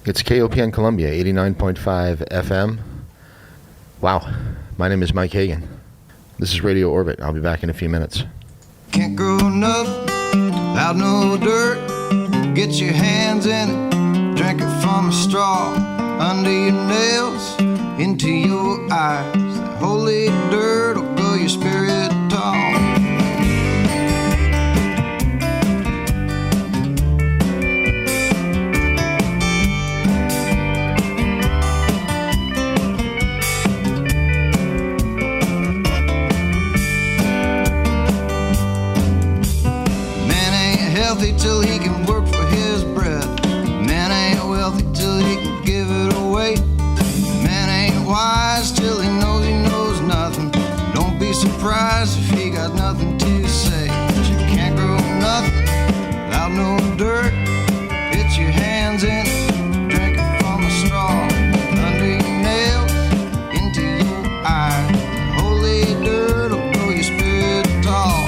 It's KOPN Columbia, 89.5 FM. Wow. My name is Mike Hagan. This is Radio Orbit. I'll be back in a few minutes. Can't grow nothing without no dirt. Get your hands in it, drink it from a straw. Under your nails, into your eyes. That holy dirt will grow your spirit tall. Till he can work for his bread. Man ain't wealthy till he can give it away. Man ain't wise till he knows nothing. Don't be surprised if he got nothing to say. But you can't grow nothing without no dirt. Get your hands in it, drink it from a straw. Under your nails, into your eyes. Holy dirt will grow your spirit tall.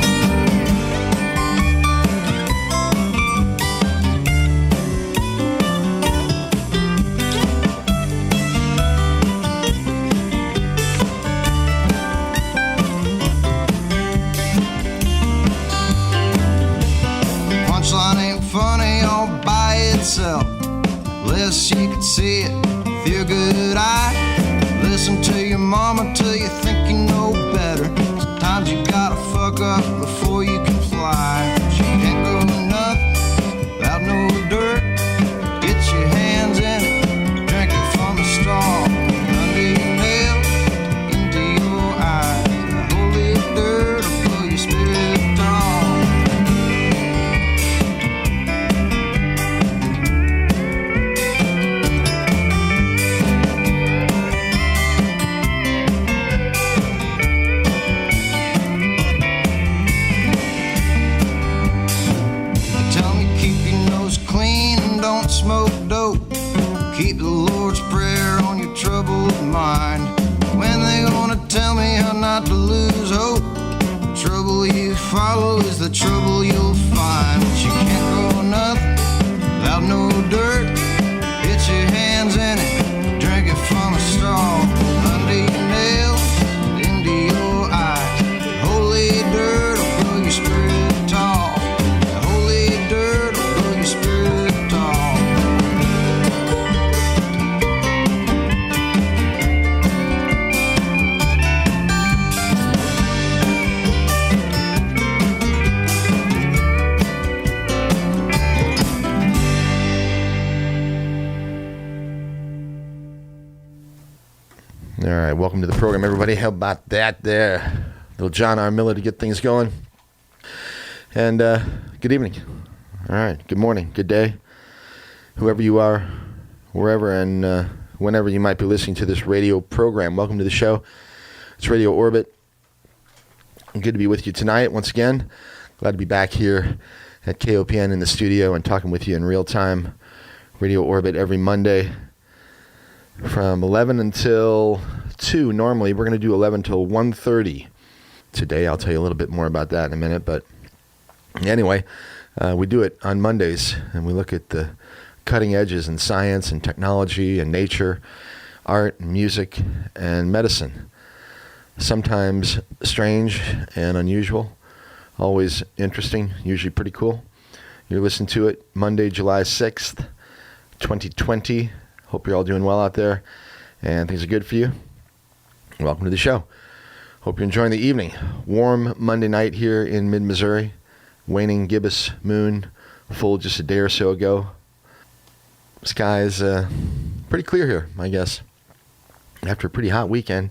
Funny all by itself, unless you can see it with your good eye. Listen to your mama till you think you know better. Sometimes you gotta fuck up before you can fly. She can't grow nothing without no dirt. Get your hands in it, drink it from a straw. Under your nails, into your eyes. The holy dirt will blow your spirit tall. Smoke dope, keep the Lord's Prayer on your troubled mind. When they gonna tell me how not to lose hope? The trouble you follow is the trouble you'll find. But you can't grow nothing without no dirt. Get your hands in it, drink it from a straw. Under your nails, into your eyes. Holy dirt will grow your spirit tall. Holy dirt will grow your spirit tall. All right, welcome to the program, everybody. How about that there? Little John R. Miller to get things going. And good evening. All right, good morning, good day. Whoever you are, wherever and whenever you might be listening to this radio program, welcome to the show. It's Radio Orbit. Good to be with you tonight once again. Glad to be back here at KOPN in the studio and talking with you in real time. Radio Orbit every Monday from 11 until 2. Normally, we're going to do 11 till 1:30 today. I'll tell you a little bit more about that in a minute. But anyway, we do it on Mondays, and we look at the cutting edges in science and technology and nature, art and music and medicine. Sometimes strange and unusual, always interesting, usually pretty cool. You're listening to it Monday, July 6th, 2020. Hope you're all doing well out there and things are good for you. Welcome to the show. Hope you're enjoying the evening. Warm Monday night here in mid-Missouri. Waning gibbous moon, full just a day or so ago. Sky is pretty clear here, I guess, after a pretty hot weekend.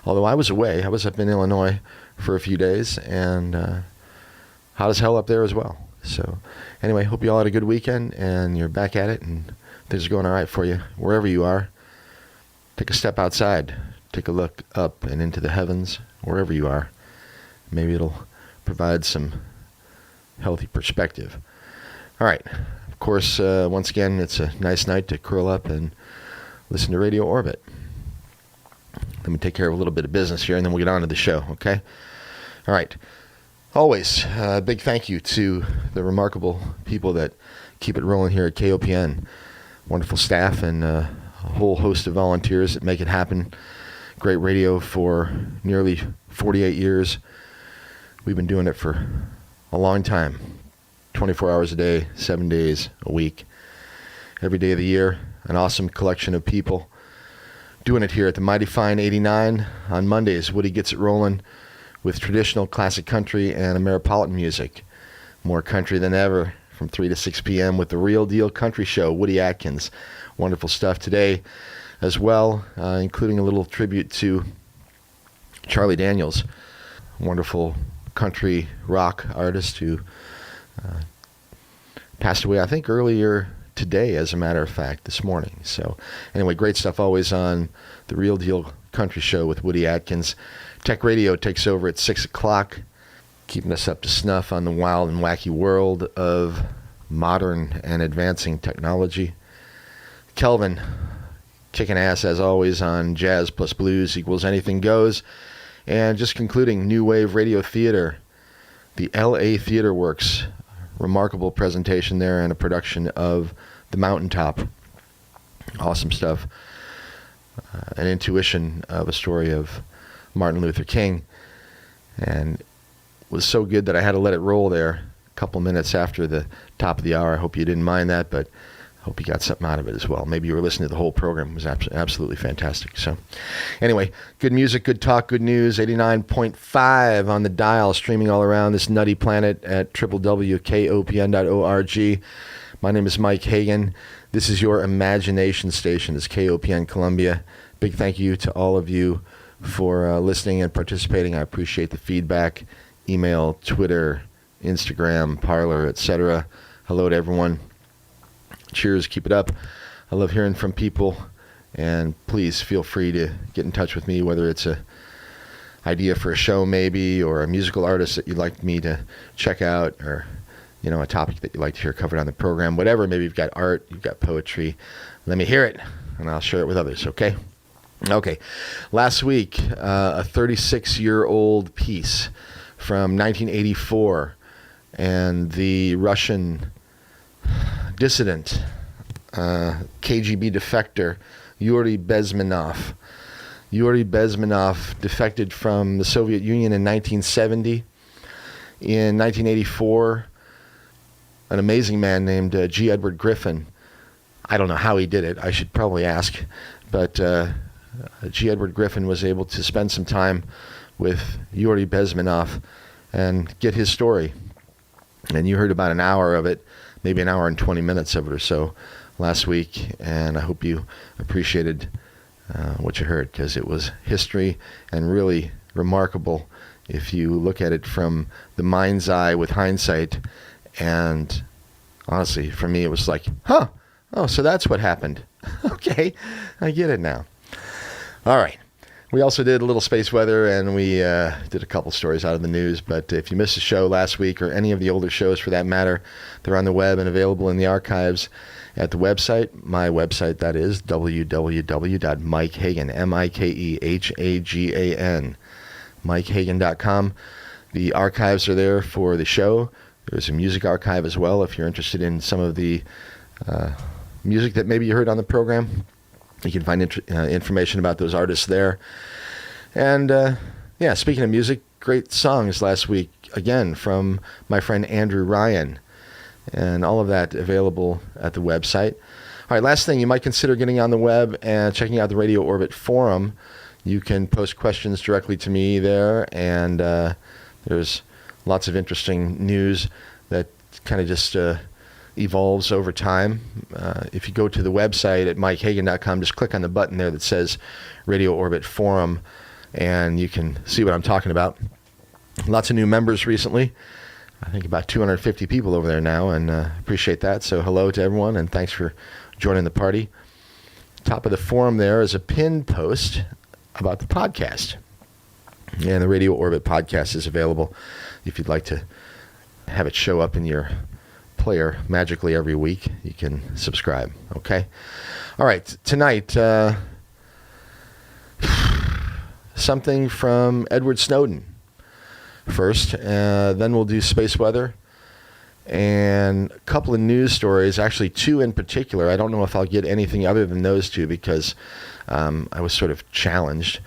Although I was away. I was up in Illinois for a few days, and hot as hell up there as well. So anyway, hope you all had a good weekend, and you're back at it, and things are going all right for you, wherever you are. Take a step outside. Take a look up and into the heavens, wherever you are. Maybe it'll provide some healthy perspective. All right. Of course, once again, it's a nice night to curl up and listen to Radio Orbit. Let me take care of a little bit of business here, and then we'll get on to the show, okay? All right. Always a big thank you to the remarkable people that keep it rolling here at KOPN. wonderful staff and a whole host of volunteers that make it happen. Great radio for nearly 48 years. We've been doing it for a long time. 24 hours a day, 7 days a week. Every day of the year, an awesome collection of people doing it here at the Mighty Fine 89. On Mondays, Woody gets it rolling with traditional classic country and Ameripolitan music. More country than ever from 3 to 6 p.m. with the Real Deal Country Show, Woody Atkins. Wonderful stuff today as well, including a little tribute to Charlie Daniels, wonderful country rock artist who passed away, I think, earlier today, as a matter of fact, this morning. So anyway, great stuff always on the Real Deal Country Show with Woody Atkins. Tech Radio takes over at 6 o'clock, keeping us up to snuff on the wild and wacky world of modern and advancing technology. Kelvin, kicking ass as always on Jazz plus Blues equals Anything Goes. And just concluding, New Wave Radio Theater, the LA Theater Works. Remarkable presentation there and a production of The Mountaintop. Awesome stuff. An intuition of a story of Martin Luther King. And it was so good that I had to let it roll there a couple minutes after the top of the hour. I hope you didn't mind that, but I hope you got something out of it as well. Maybe you were listening to the whole program. It was absolutely fantastic. So anyway, good music, good talk, good news. 89.5 on the dial, streaming all around this nutty planet at www.kopn.org. My name is Mike Hagan. This is your imagination station. This is KOPN Columbia. Big thank you to all of you for listening and participating. I appreciate the feedback. Email, Twitter, Instagram, Parler, etc. Hello to everyone. Cheers, keep it up. I love hearing from people, and please feel free to get in touch with me, whether it's a idea for a show maybe, or a musical artist that you'd like me to check out, or a topic that you'd like to hear covered on the program, whatever. Maybe you've got art, you've got poetry. Let me hear it, and I'll share it with others, okay? Okay, last week, a 36-year-old piece from 1984, and the Russian dissident, KGB defector, Yuri Bezmenov. Yuri Bezmenov defected from the Soviet Union in 1970. In 1984, an amazing man named G. Edward Griffin. I don't know how he did it. I should probably ask. But G. Edward Griffin was able to spend some time with Yuri Bezmenov and get his story. And you heard about an hour of it, maybe an hour and 20 minutes of it or so last week. And I hope you appreciated what you heard, because it was history and really remarkable if you look at it from the mind's eye with hindsight. And honestly, for me, it was like, oh, so that's what happened. Okay, I get it now. All right. We also did a little space weather, and we did a couple stories out of the news. But if you missed a show last week, or any of the older shows for that matter, they're on the web and available in the archives at the website. My website, that is www.mikehagan, MikeHagan, MikeHagan.com. The archives are there for the show. There's a music archive as well if you're interested in some of the music that maybe you heard on the program. You can find information about those artists there. And speaking of music, great songs last week, again, from my friend Andrew Ryan. And all of that available at the website. All right, last thing, you might consider getting on the web and checking out the Radio Orbit forum. You can post questions directly to me there, and there's lots of interesting news that kind of just evolves over time. If you go to the website at mikehagan.com, just click on the button there that says Radio Orbit Forum, and you can see what I'm talking about. Lots of new members recently. I think about 250 people over there now, and appreciate that. So hello to everyone, and thanks for joining the party. Top of the forum there is a pinned post about the podcast. And the Radio Orbit podcast is available if you'd like to have it show up in your player magically every week. You can subscribe, okay? All right, tonight, something from Edward Snowden first, then we'll do space weather, and a couple of news stories, actually two in particular. I don't know if I'll get anything other than those two because I was sort of challenged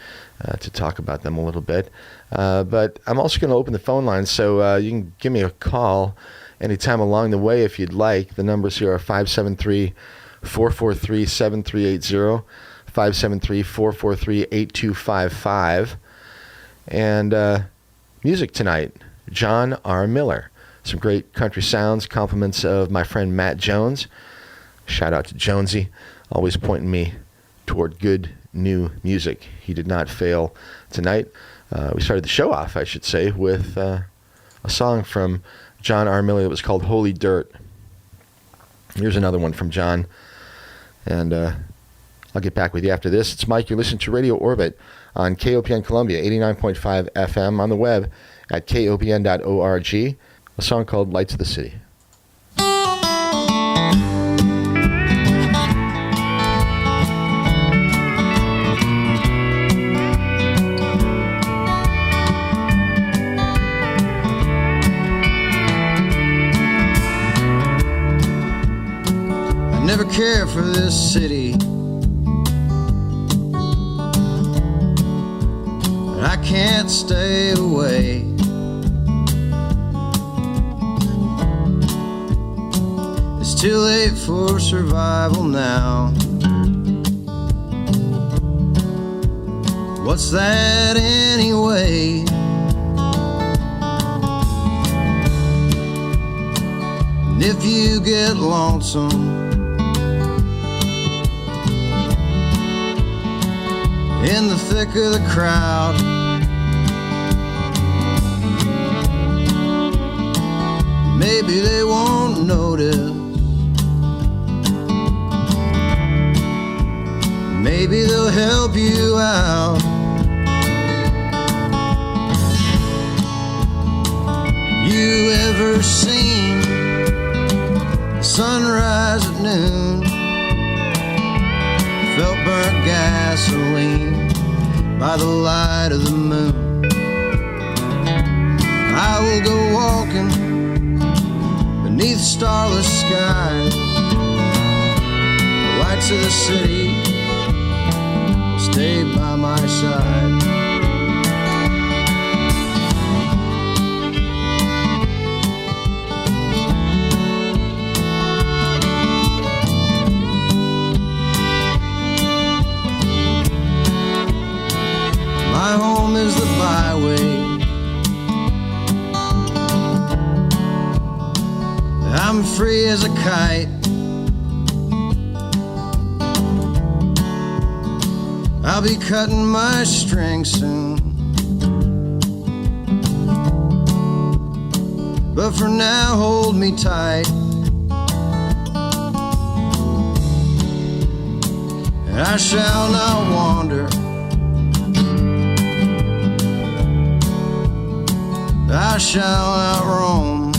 to talk about them a little bit. But I'm also going to open the phone line, so you can give me a call anytime along the way if you'd like. The numbers here are 573-443-7380, 573-443-8255. And music tonight, John R. Miller. Some great country sounds, compliments of my friend Matt Jones. Shout out to Jonesy, always pointing me toward good new music. He did not fail tonight. We started the show off, I should say, with a song from John R. Miller that was called Holy Dirt. Here's another one from John, and I'll get back with you after this. It's Mike. You're listening to Radio Orbit on KOPN Columbia, 89.5 FM, on the web at kopn.org. A song called Lights of the City. I never cared for this city, but I can't stay away. It's too late for survival now. What's that anyway? And if you get lonesome in the thick of the crowd, maybe they won't notice. Maybe they'll help you out. You ever seen the sunrise at noon? Felt burnt gasoline by the light of the moon. I will go walking beneath starless skies. The lights of the city will stay by my side. My home is the byway. I'm free as a kite. I'll be cutting my string soon. But for now, hold me tight. And I shall not wander. I shall not roam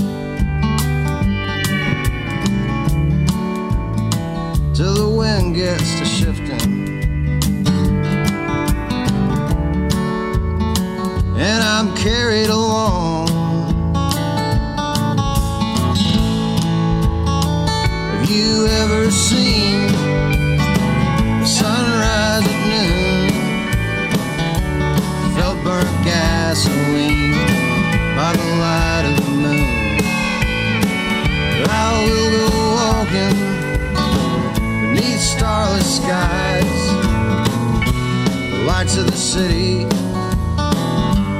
till the wind gets to shifting and I'm carried along. Have you ever seen the sunrise at noon? Felt burnt gasoline by the light of the moon. I will go walking beneath starless skies. The lights of the city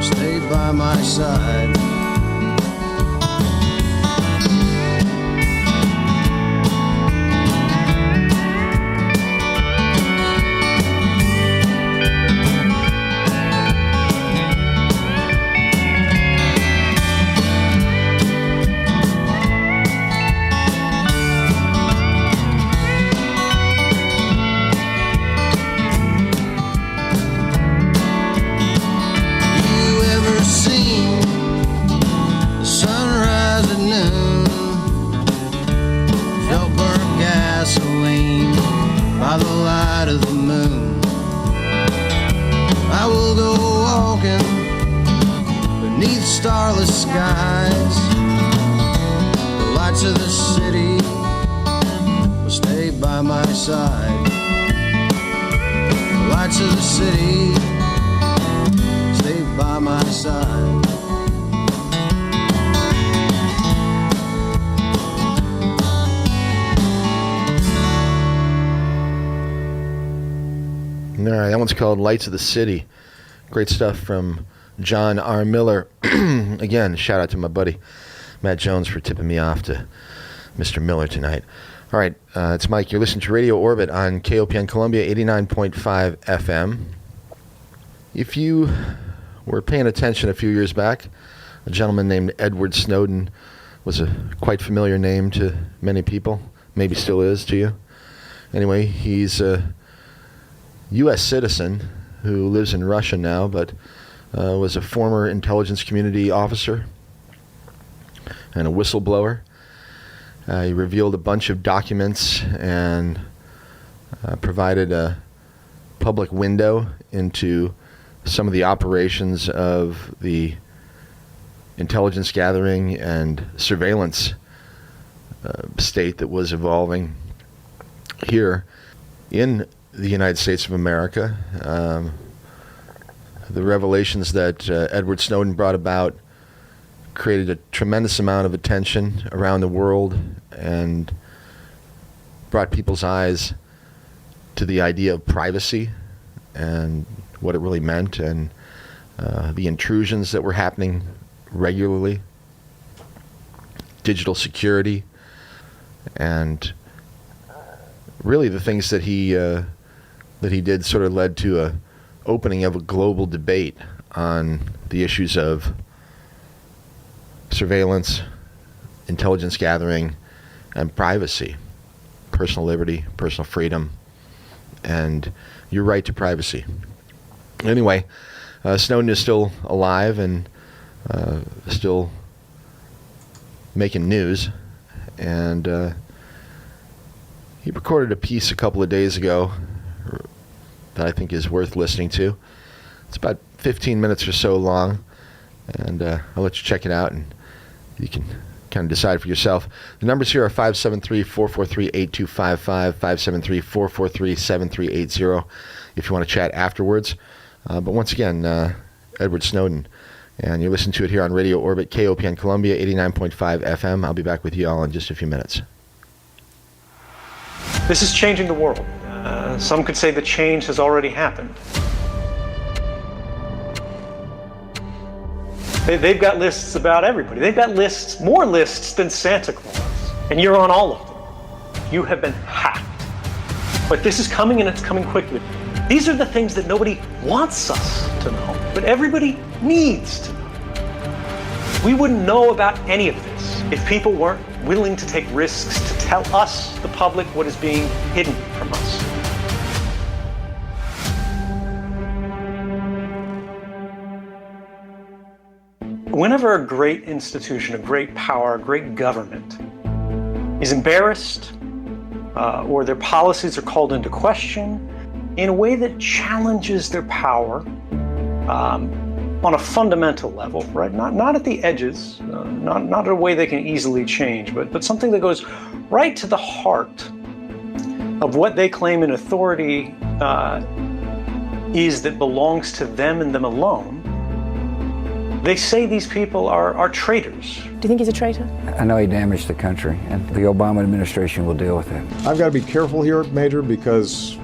stay by my side. By the light of the moon, I will go walking beneath starless skies. The lights of the city will stay by my side. The lights of the city stay by my side. All right, that one's called Lights of the City. Great stuff from John R. Miller. Again, shout out to my buddy Matt Jones for tipping me off to Mr. Miller tonight. All right, it's Mike. You're listening to Radio Orbit on KOPN Columbia 89.5 FM. If you were paying attention a few years back, a gentleman named Edward Snowden was a quite familiar name to many people. Maybe still is to you. Anyway, he's a U.S. citizen who lives in Russia now, but was a former intelligence community officer and a whistleblower. He revealed a bunch of documents and provided a public window into some of the operations of the intelligence gathering and surveillance state that was evolving here in the United States of America. The revelations that Edward Snowden brought about created a tremendous amount of attention around the world and brought people's eyes to the idea of privacy and what it really meant, and the intrusions that were happening regularly, digital security, and really the things that he did sort of led to a opening of a global debate on the issues of surveillance, intelligence gathering, and privacy, personal liberty, personal freedom, and your right to privacy. Anyway, Snowden is still alive and still making news, and he recorded a piece a couple of days ago that I think is worth listening to. It's about 15 minutes or so long, and I'll let you check it out, and you can kind of decide for yourself. The numbers here are 573-443-8255, 573-443-7380 if you want to chat afterwards. But once again, Edward Snowden, and you're listening to it here on Radio Orbit, KOPN Columbia, 89.5 FM. I'll be back with you all in just a few minutes. This is changing the world. Some could say the change has already happened. They've got lists about everybody. They've got lists, more lists than Santa Claus, and you're on all of them. You have been hacked. But this is coming, and it's coming quickly. These are the things that nobody wants us to know, but everybody needs to know. We wouldn't know about any of this if people weren't willing to take risks to tell us, the public, what is being hidden from us. Whenever a great institution, a great power, a great government is embarrassed or their policies are called into question in a way that challenges their power on a fundamental level, right? Not at the edges, not a way they can easily change, but something that goes right to the heart of what they claim an authority is that belongs to them and them alone. They say these people are traitors. Do you think he's a traitor? I know he damaged the country, and the Obama administration will deal with it. I've got to be careful here, Major, because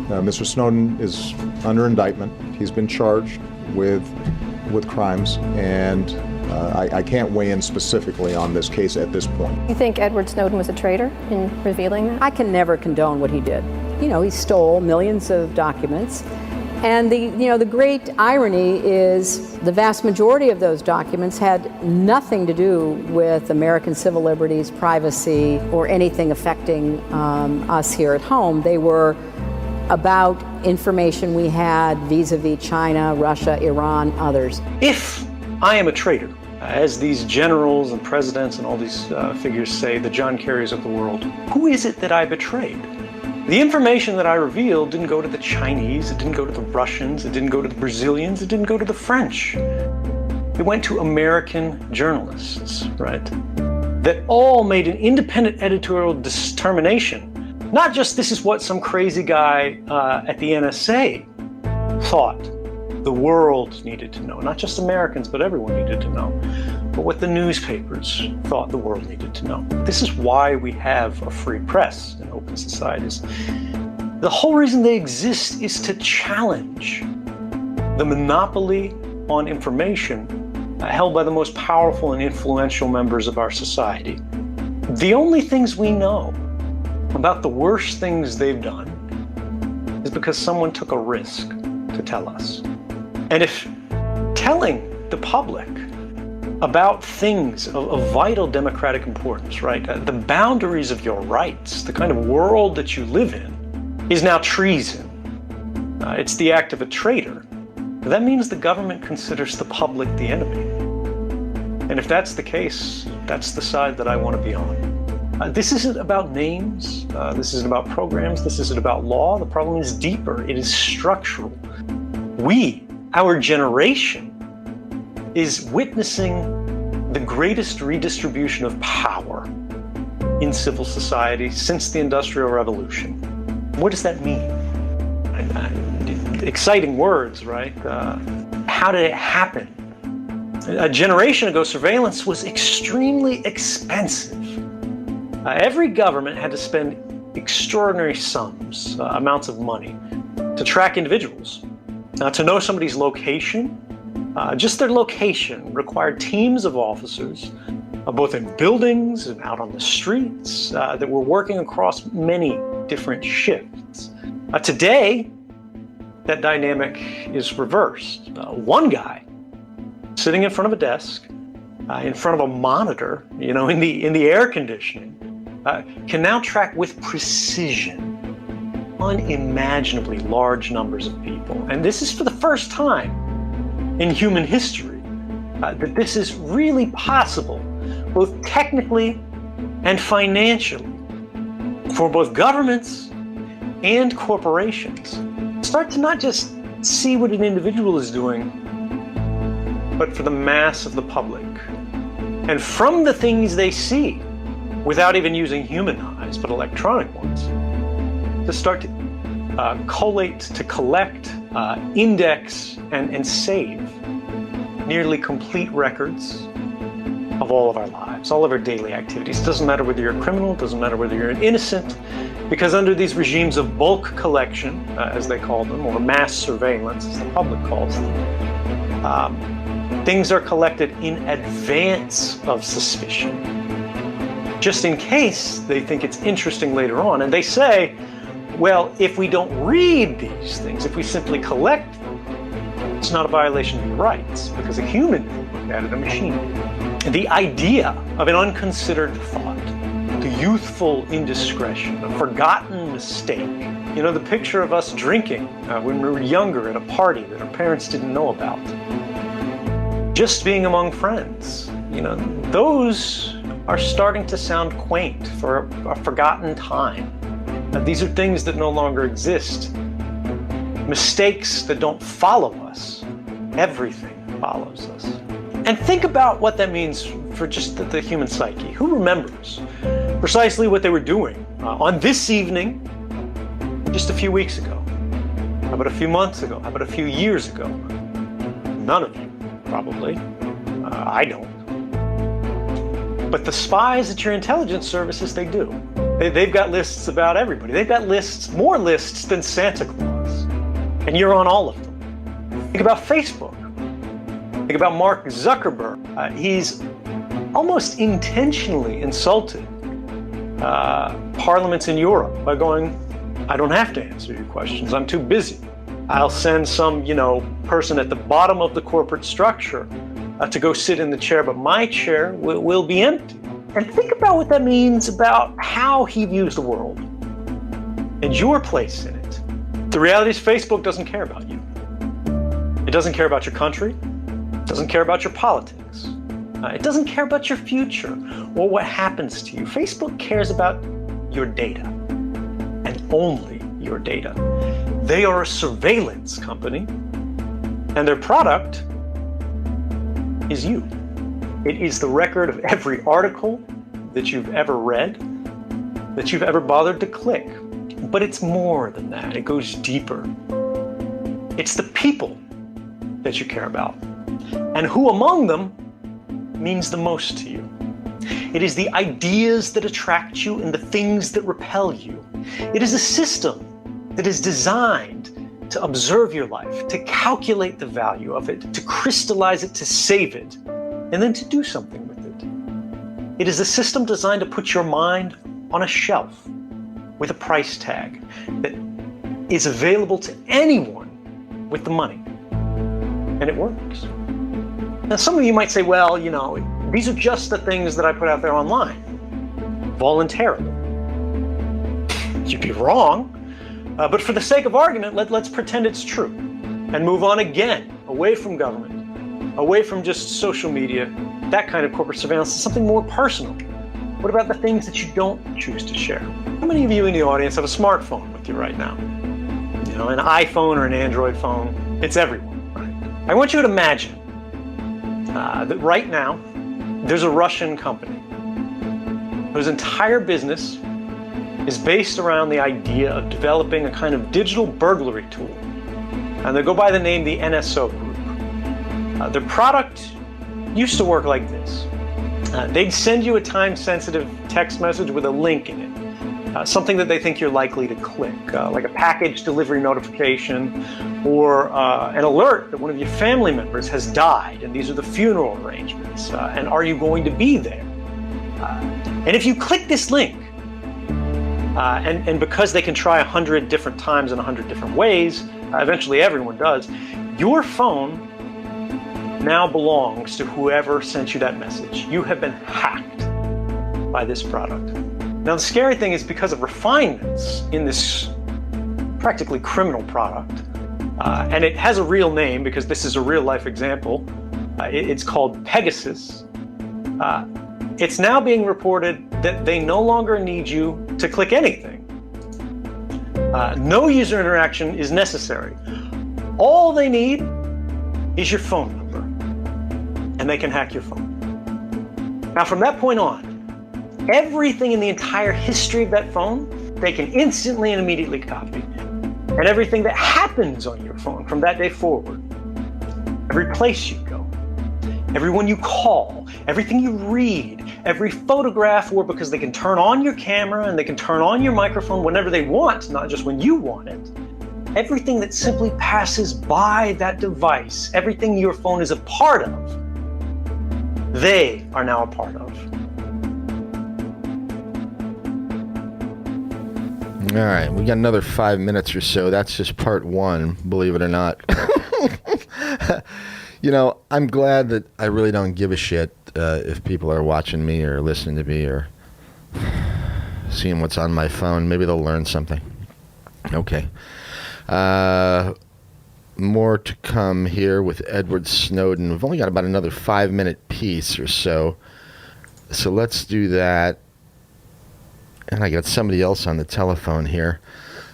Mr. Snowden is under indictment. He's been charged with crimes, and I can't weigh in specifically on this case at this point. You think Edward Snowden was a traitor in revealing that? I can never condone what he did. You know, he stole millions of documents. And the great irony is the vast majority of those documents had nothing to do with American civil liberties, privacy, or anything affecting us here at home. They were about information we had vis-a-vis China, Russia, Iran, others. If I am a traitor, as these generals and presidents and all these figures say, the John Kerrys of the world, who is it that I betrayed? The information that I revealed didn't go to the Chinese, it didn't go to the Russians, it didn't go to the Brazilians, it didn't go to the French. It went to American journalists, right? that all made an independent editorial determination. Not just this is what some crazy guy at the NSA thought the world needed to know. Not just Americans, but everyone needed to know. But what the newspapers thought the world needed to know. This is why we have a free press in open societies. The whole reason they exist is to challenge the monopoly on information held by the most powerful and influential members of our society. The only things we know about the worst things they've done is because someone took a risk to tell us. And if telling the public about things of vital democratic importance, right, the boundaries of your rights, the kind of world that you live in, is now treason, it's the act of a traitor, that means the government considers the public the enemy. And if that's the case, that's the side that I want to be on. This isn't about names, this isn't about programs, this isn't about law. The problem is deeper, it is structural. We, our generation, is witnessing the greatest redistribution of power in civil society since the Industrial Revolution. What does that mean? Exciting words, right? How did it happen? A generation ago, surveillance was extremely expensive. Every government had to spend extraordinary sums, amounts of money, to track individuals. To know somebody's location, just their location required teams of officers, both in buildings and out on the streets, that were working across many different shifts. Today, that dynamic is reversed. One guy sitting in front of a desk, in front of a monitor, in the air conditioning, can now track with precision unimaginably large numbers of people. And this is for the first time in human history that this is really possible, both technically and financially, for both governments and corporations. Start to not just see what an individual is doing, but for the mass of the public. And from the things they see, without even using human eyes, but electronic ones, to start to collate, to collect, index, and save nearly complete records of all of our lives, all of our daily activities. It doesn't matter whether you're a criminal, it doesn't matter whether you're an innocent, because under these regimes of bulk collection, as they call them, or mass surveillance, as the public calls them, things are collected in advance of suspicion, just in case they think it's interesting later on. And they say, well, if we don't read these things, if we simply collect them, it's not a violation of your rights, because a human looked at it, a machine. The idea of an unconsidered thought, the youthful indiscretion, a forgotten mistake, the picture of us drinking when we were younger at a party that our parents didn't know about, just being among friends, those are starting to sound quaint for a forgotten time. These are things that no longer exist. Mistakes that don't follow us. Everything follows us. And think about what that means for just the human psyche. Who remembers precisely what they were doing on this evening just a few weeks ago? How about a few months ago? How about a few years ago? None of you, probably. I don't. But the spies at your intelligence services, they do. They've got lists about everybody. They've got lists, more lists than Santa Claus. And you're on all of them. Think about Facebook. Think about Mark Zuckerberg. He's almost intentionally insulted parliaments in Europe by going, I don't have to answer your questions. I'm too busy. I'll send some, person at the bottom of the corporate structure to go sit in the chair, but my chair will be empty. And think about what that means about how he views the world and your place in it. The reality is Facebook doesn't care about you. It doesn't care about your country. It doesn't care about your politics. It doesn't care about your future or what happens to you. Facebook cares about your data and only your data. They are a surveillance company, and their product is you. It is the record of every article, that you've ever read, that you've ever bothered to click. But it's more than that. It goes deeper. It's the people that you care about, and who among them means the most to you. It is the ideas that attract you and the things that repel you. It is a system that is designed to observe your life, to calculate the value of it, to crystallize it, to save it, and then to do something with it. It is a system designed to put your mind on a shelf with a price tag that is available to anyone with the money. And it works. Now, some of you might say, well, these are just the things that I put out there online, voluntarily. You'd be wrong, but for the sake of argument, let's pretend it's true and move on again, away from government, away from just social media, that kind of corporate surveillance, to something more personal. What about the things that you don't choose to share? How many of you in the audience have a smartphone with you right now? An iPhone or an Android phone. It's everyone, right? I want you to imagine that right now, there's a Russian company whose entire business is based around the idea of developing a kind of digital burglary tool. And they go by the name the NSO Group. Their product used to work like this. They'd send you a time-sensitive text message with a link in it, something that they think you're likely to click, like a package delivery notification or an alert that one of your family members has died, and these are the funeral arrangements, and are you going to be there? And if you click this link, and because they can try 100 different times in 100 different ways, eventually everyone does, your phone now belongs to whoever sent you that message. You have been hacked by this product. Now, the scary thing is, because of refinements in this practically criminal product, and it has a real name because this is a real life example, it's called Pegasus. It's now being reported that they no longer need you to click anything. No user interaction is necessary. All they need is your phone number, and they can hack your phone. Now, from that point on, everything in the entire history of that phone, they can instantly and immediately copy. And everything that happens on your phone from that day forward, every place you go, everyone you call, everything you read, every photograph, or because they can turn on your camera and they can turn on your microphone whenever they want, not just when you want it. Everything that simply passes by that device, everything your phone is a part of, they are now a part of. All right, we got another 5 minutes or so. That's just part one, believe it or not. I'm glad that I really don't give a shit if people are watching me or listening to me or seeing what's on my phone. Maybe they'll learn something. Okay. More to come here with Edward Snowden. We've only got about another 5-minute piece or so. So let's do that. And I got somebody else on the telephone here.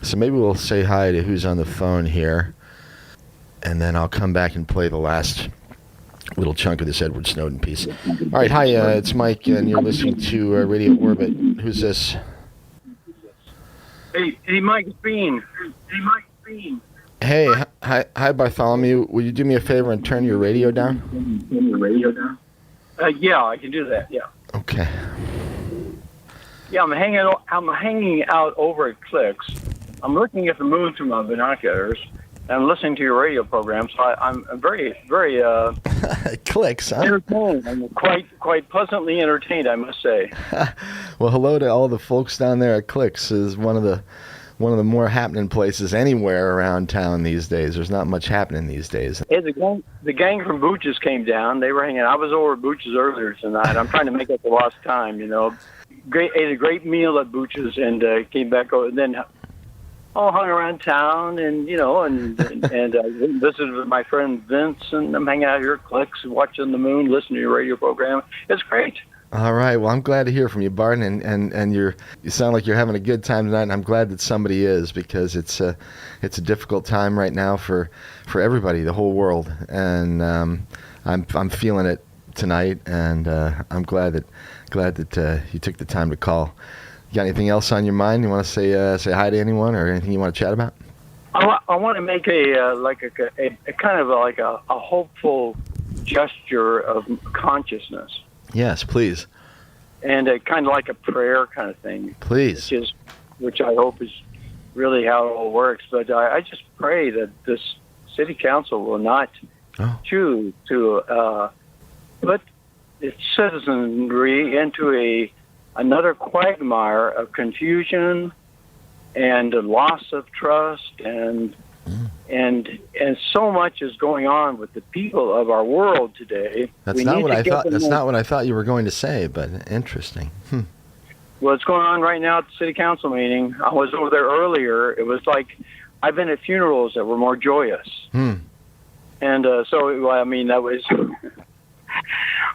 So maybe we'll say hi to who's on the phone here. And then I'll come back and play the last little chunk of this Edward Snowden piece. All right, hi, it's Mike, and you're listening to Radio Orbit. Who's this? Hey, Mike, it's Bean. Hey, hi, Bartholomew. Will you do me a favor and turn your radio down? Yeah, I can do that. Yeah. Okay. Yeah, I'm hanging out over at Clicks. I'm looking at the moon through my binoculars. I'm listening to your radio program, so I'm very, very Clicks, huh? entertained. I'm quite pleasantly entertained, I must say. Well, hello to all the folks down there at Clicks. Is one of the more happening places anywhere around town these days. There's not much happening these days. Hey, the gang from Booch's came down. They were hanging. I was over at Booch's earlier tonight. I'm trying to make up the lost time, Ate a great meal at Booch's and came back over, and then all hung around town and visited with my friend Vince, and I'm hanging out here at Clicks, watching the moon, listening to your radio program. It's great. All right. Well, I'm glad to hear from you, Barton, and you sound like you're having a good time tonight, and I'm glad that somebody is, because it's a difficult time right now for everybody, the whole world, and I'm feeling it tonight, and I'm glad that you took the time to call. You got anything else on your mind? You want to say hi to anyone, or anything you want to chat about? I want to make a kind of like a hopeful gesture of consciousness. Yes, please. And a kind of like a prayer kind of thing. Please. Which I hope is really how it all works. But I just pray that this city council will not choose to put its citizenry into another quagmire of confusion and a loss of trust, and so much is going on with the people of our world today. That's not what I thought. That's not what I thought you were going to say, but interesting. Well, it's going on right now at the city council meeting. I was over there earlier. It was like I've been at funerals that were more joyous, and that was.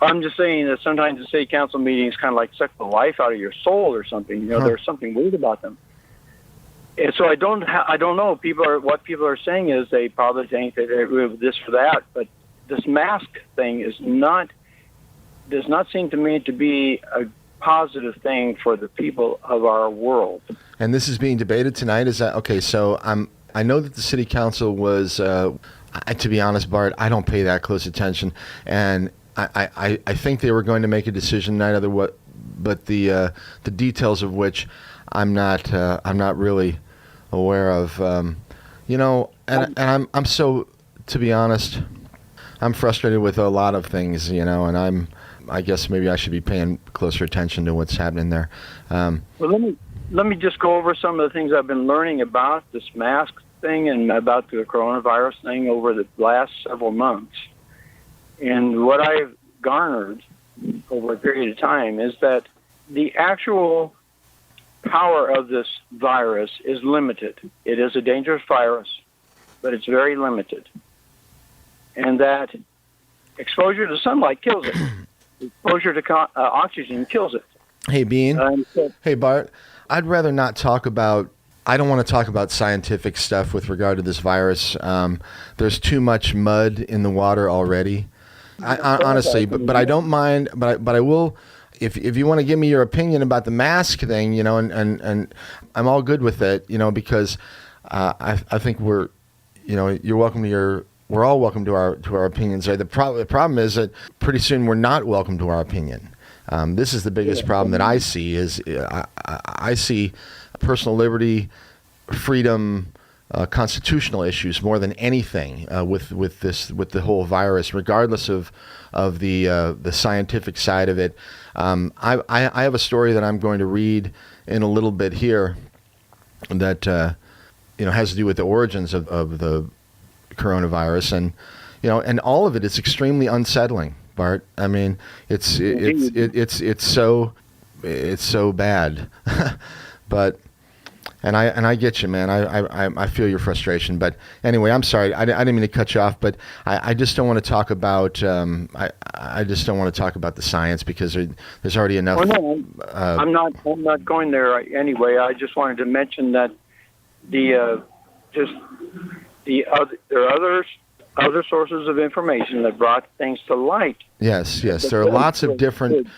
I'm just saying that sometimes the city council meetings kind of like suck the life out of your soul or something. There's something weird about them. And so I don't know. What people are saying is they probably think that they're this or that, but this mask thing does not seem to me to be a positive thing for the people of our world. And this is being debated tonight. Is that okay? So I know that the city council was. To be honest, Bart, I don't pay that close attention, and I think they were going to make a decision tonight, but the details of which I'm not really aware of, and I'm so, to be honest, I'm frustrated with a lot of things, and I guess maybe I should be paying closer attention to what's happening there. Well, let me just go over some of the things I've been learning about this mask thing and about the coronavirus thing over the last several months. And what I've garnered over a period of time is that the actual power of this virus is limited. It is a dangerous virus, but it's very limited. And that exposure to sunlight kills it. Exposure to oxygen kills it. Hey, Bean. Hey, Bart. I'd rather not talk about... I don't want to talk about scientific stuff with regard to this virus. There's too much mud in the water already. Honestly, but I don't mind. But I will... If you want to give me your opinion about the mask thing, and I'm all good with it, because I think we're welcome to we're all welcome to our opinions. The problem is that pretty soon we're not welcome to our opinion. This is the biggest problem that I see. I see personal liberty, freedom, constitutional issues more than anything with the whole virus, regardless of the scientific side of it. I have a story that I'm going to read in a little bit here that has to do with the origins of the coronavirus, and all of it is extremely unsettling, Bart. I mean, it's so bad, but. And I get you, man. I feel your frustration. But anyway, I'm sorry. I didn't mean to cut you off. But I just don't want to talk about. I just don't want to talk about the science because there's already enough. Well, no, I'm not going there anyway. I just wanted to mention that there are other sources of information that brought things to light. Yes. There are lots of different.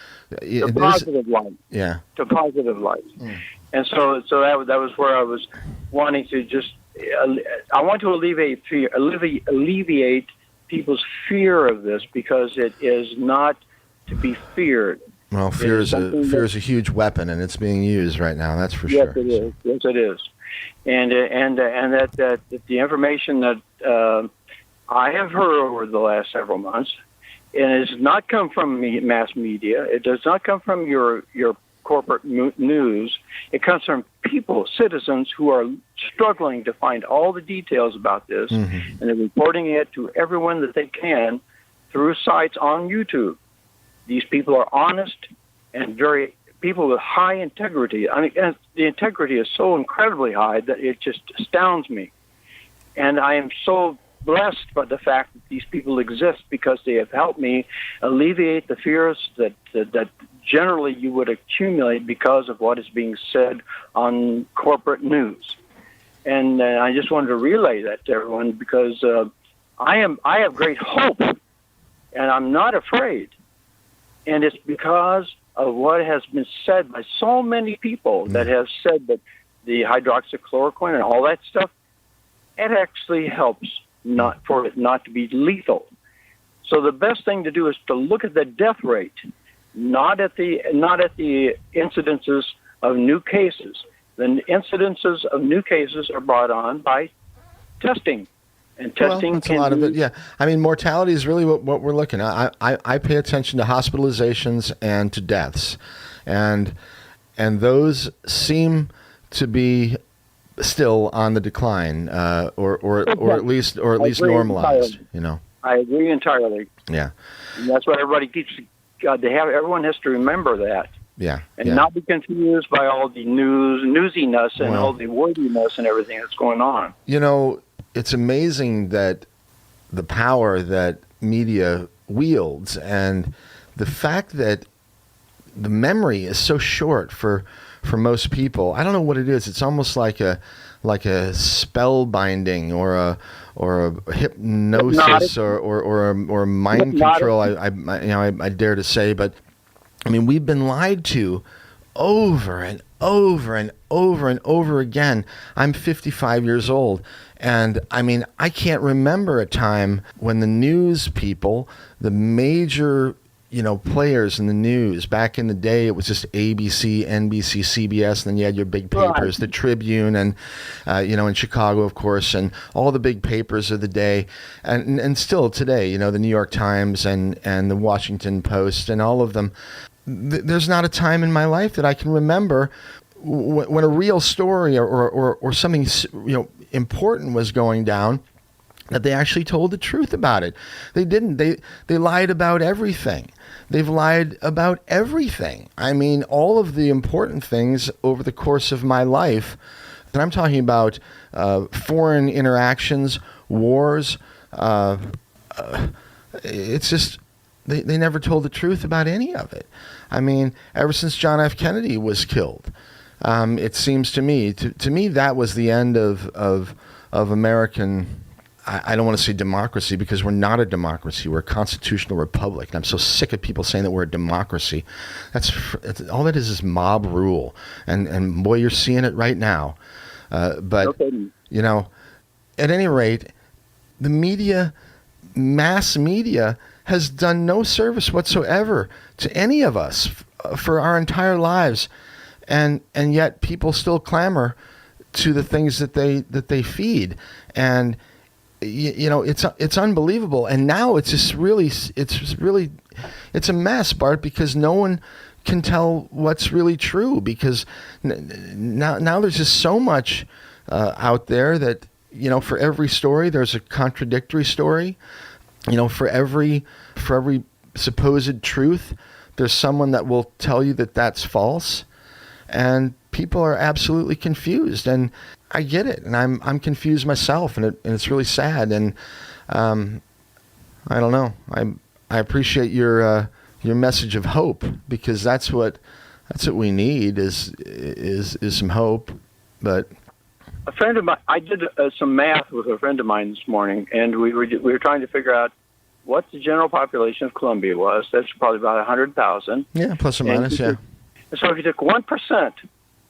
To positive light. Yeah. To positive light. Mm. And so that was where I was wanting to just. I want to alleviate people's fear of this because it is not to be feared. Well, fear is a huge weapon, and it's being used right now. That's for sure. Yes, it is. Yes, it is. And that the information that I have heard over the last several months, and it does not come from mass media. It does not come from your corporate news. It comes from people, citizens who are struggling to find all the details about this, and they're reporting it to everyone that they can through sites on YouTube. These people are honest and people with high integrity. I mean, the integrity is so incredibly high that it just astounds me. And I am so blessed by the fact that these people exist because they have helped me alleviate the fears that generally you would accumulate because of what is being said on corporate news. And I just wanted to relay that to everyone because I have great hope, and I'm not afraid. And it's because of what has been said by so many people that have said that the hydroxychloroquine and all that stuff, it actually helps for it not to be lethal. So the best thing to do is to look at the death rate, not at the incidences of new cases. The incidences of new cases are brought on by testing. And testing that's a lot of it, yeah. I mean, mortality is really what we're looking at. I pay attention to hospitalizations and to deaths, and those seem to be still on the decline, or at least normalized. Entirely. I agree entirely. Yeah, and that's what everybody keeps. Everyone has to remember that. Yeah, and not be confused by all the newsiness and all the wordiness and everything that's going on. It's amazing that the power that media wields and the fact that the memory is so short for most people. I don't know what it is. It's almost like a spell binding or a hypnosis or mind control. I dare to say, but I mean, we've been lied to over and over and over and over again. I'm 55 years old, and I mean, I can't remember a time when the news people, the major players in the news back in the day, it was just ABC, NBC, CBS, and then you had your big papers, the Tribune, and in Chicago, of course, and all the big papers of the day, and still today, the New York Times and the Washington Post and all of them. There's not a time in my life that I can remember when a real story or something important was going down that they actually told the truth about it. They didn't. They lied about everything. They've lied about everything. I mean, all of the important things over the course of my life, and I'm talking about foreign interactions, wars. It's just they never told the truth about any of it. I mean, ever since John F. Kennedy was killed, it seems to me, that was the end of American. I don't want to say democracy because we're not a democracy. We're a constitutional republic. And I'm so sick of people saying that we're a democracy. That's all that is mob rule. And boy, you're seeing it right now. But, at any rate, the media, mass media, has done no service whatsoever to any of us for our entire lives. And yet people still clamor to the things that they feed. And it's unbelievable. And now it's a mess, Bart, because no one can tell what's really true, because now there's just so much out there that, for every story, there's a contradictory story. For every supposed truth, there's someone that will tell you that that's false. And people are absolutely confused, and I get it, and I'm confused myself, and it's really sad. And I don't know. I appreciate your message of hope, because that's what we need is some hope. But a friend of mine, I did some math with a friend of mine this morning, and we were trying to figure out what the general population of Colombia was. That's probably about 100,000. Yeah, plus or minus, yeah. So if you took 1%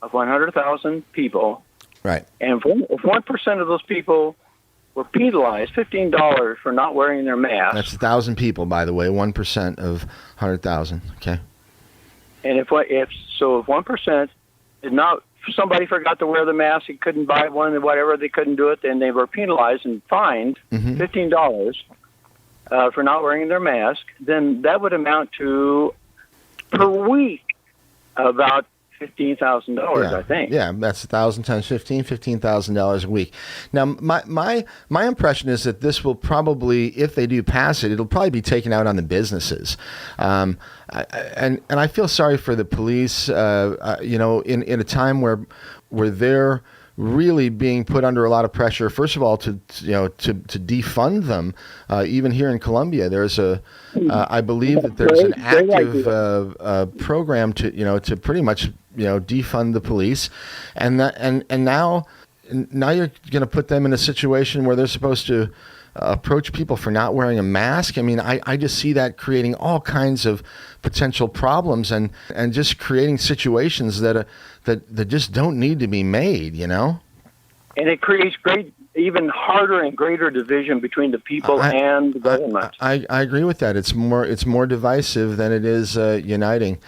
of 100,000 people, right, and if 1% of those people were penalized $15 for not wearing their mask. That's 1,000 people, by the way. 1% of 100,000. Okay. And if 1% did not, somebody forgot to wear the mask, he couldn't buy one, whatever, they couldn't do it, then they were penalized and fined $15 for not wearing their mask. Then that would amount to per week about $15,000, I think. Yeah, that's 1,000 times $15,000 a week. Now, my impression is that this will probably, if they do pass it, it'll probably be taken out on the businesses. And I feel sorry for the police. In a time where they're really being put under a lot of pressure. First of all, to defund them. Even here in Colombia, there's I believe that there's an active program to pretty much defund the police, and now you're going to put them in a situation where they're supposed to approach people for not wearing a mask. I mean, I just see that creating all kinds of potential problems and just creating situations that just don't need to be made, you know? And it creates even harder and greater division between the people and the government. I agree with that. It's more divisive than it is uniting.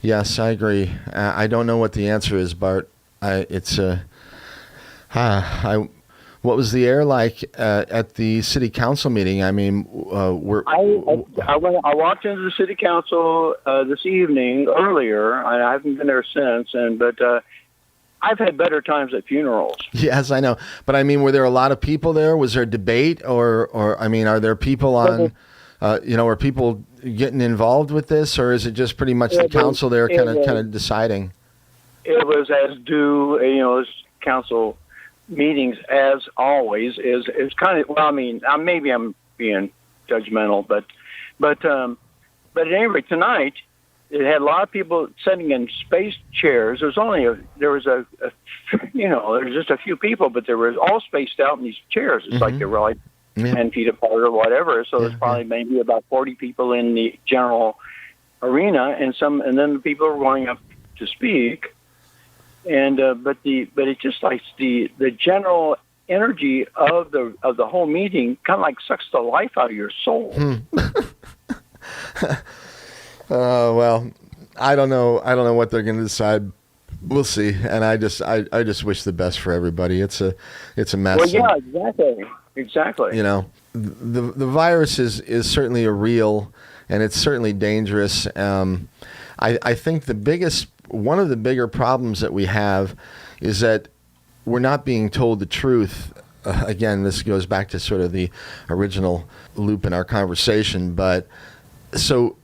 Yes, I agree. I don't know what the answer is, Bart. What was the air like at the city council meeting? I mean, I walked into the city council this evening earlier. I haven't been there since, but I've had better times at funerals. Yes, I know. But I mean, were there a lot of people there? Was there debate, or I mean, are there people on? Are people getting involved with this, or is it just pretty much the council there kind of deciding? It was as as council meetings as always is kind of, well, I mean, maybe I'm being judgmental, but at any rate, tonight it had a lot of people sitting in space chairs. There was just a few people, but they were all spaced out in these chairs. It's like they were like 10 feet apart or whatever. So there's probably maybe about 40 people in the general arena, and then the people were going up to speak. And but it just like the general energy of the whole meeting kind of like sucks the life out of your soul. Well, I don't know what they're going to decide. We'll see. And I just wish the best for everybody. It's a mess. Well, yeah, exactly. You know, the virus is certainly real, and it's certainly dangerous. I think one of the bigger problems that we have is that we're not being told the truth. Again, this goes back to sort of the original loop in our conversation. But so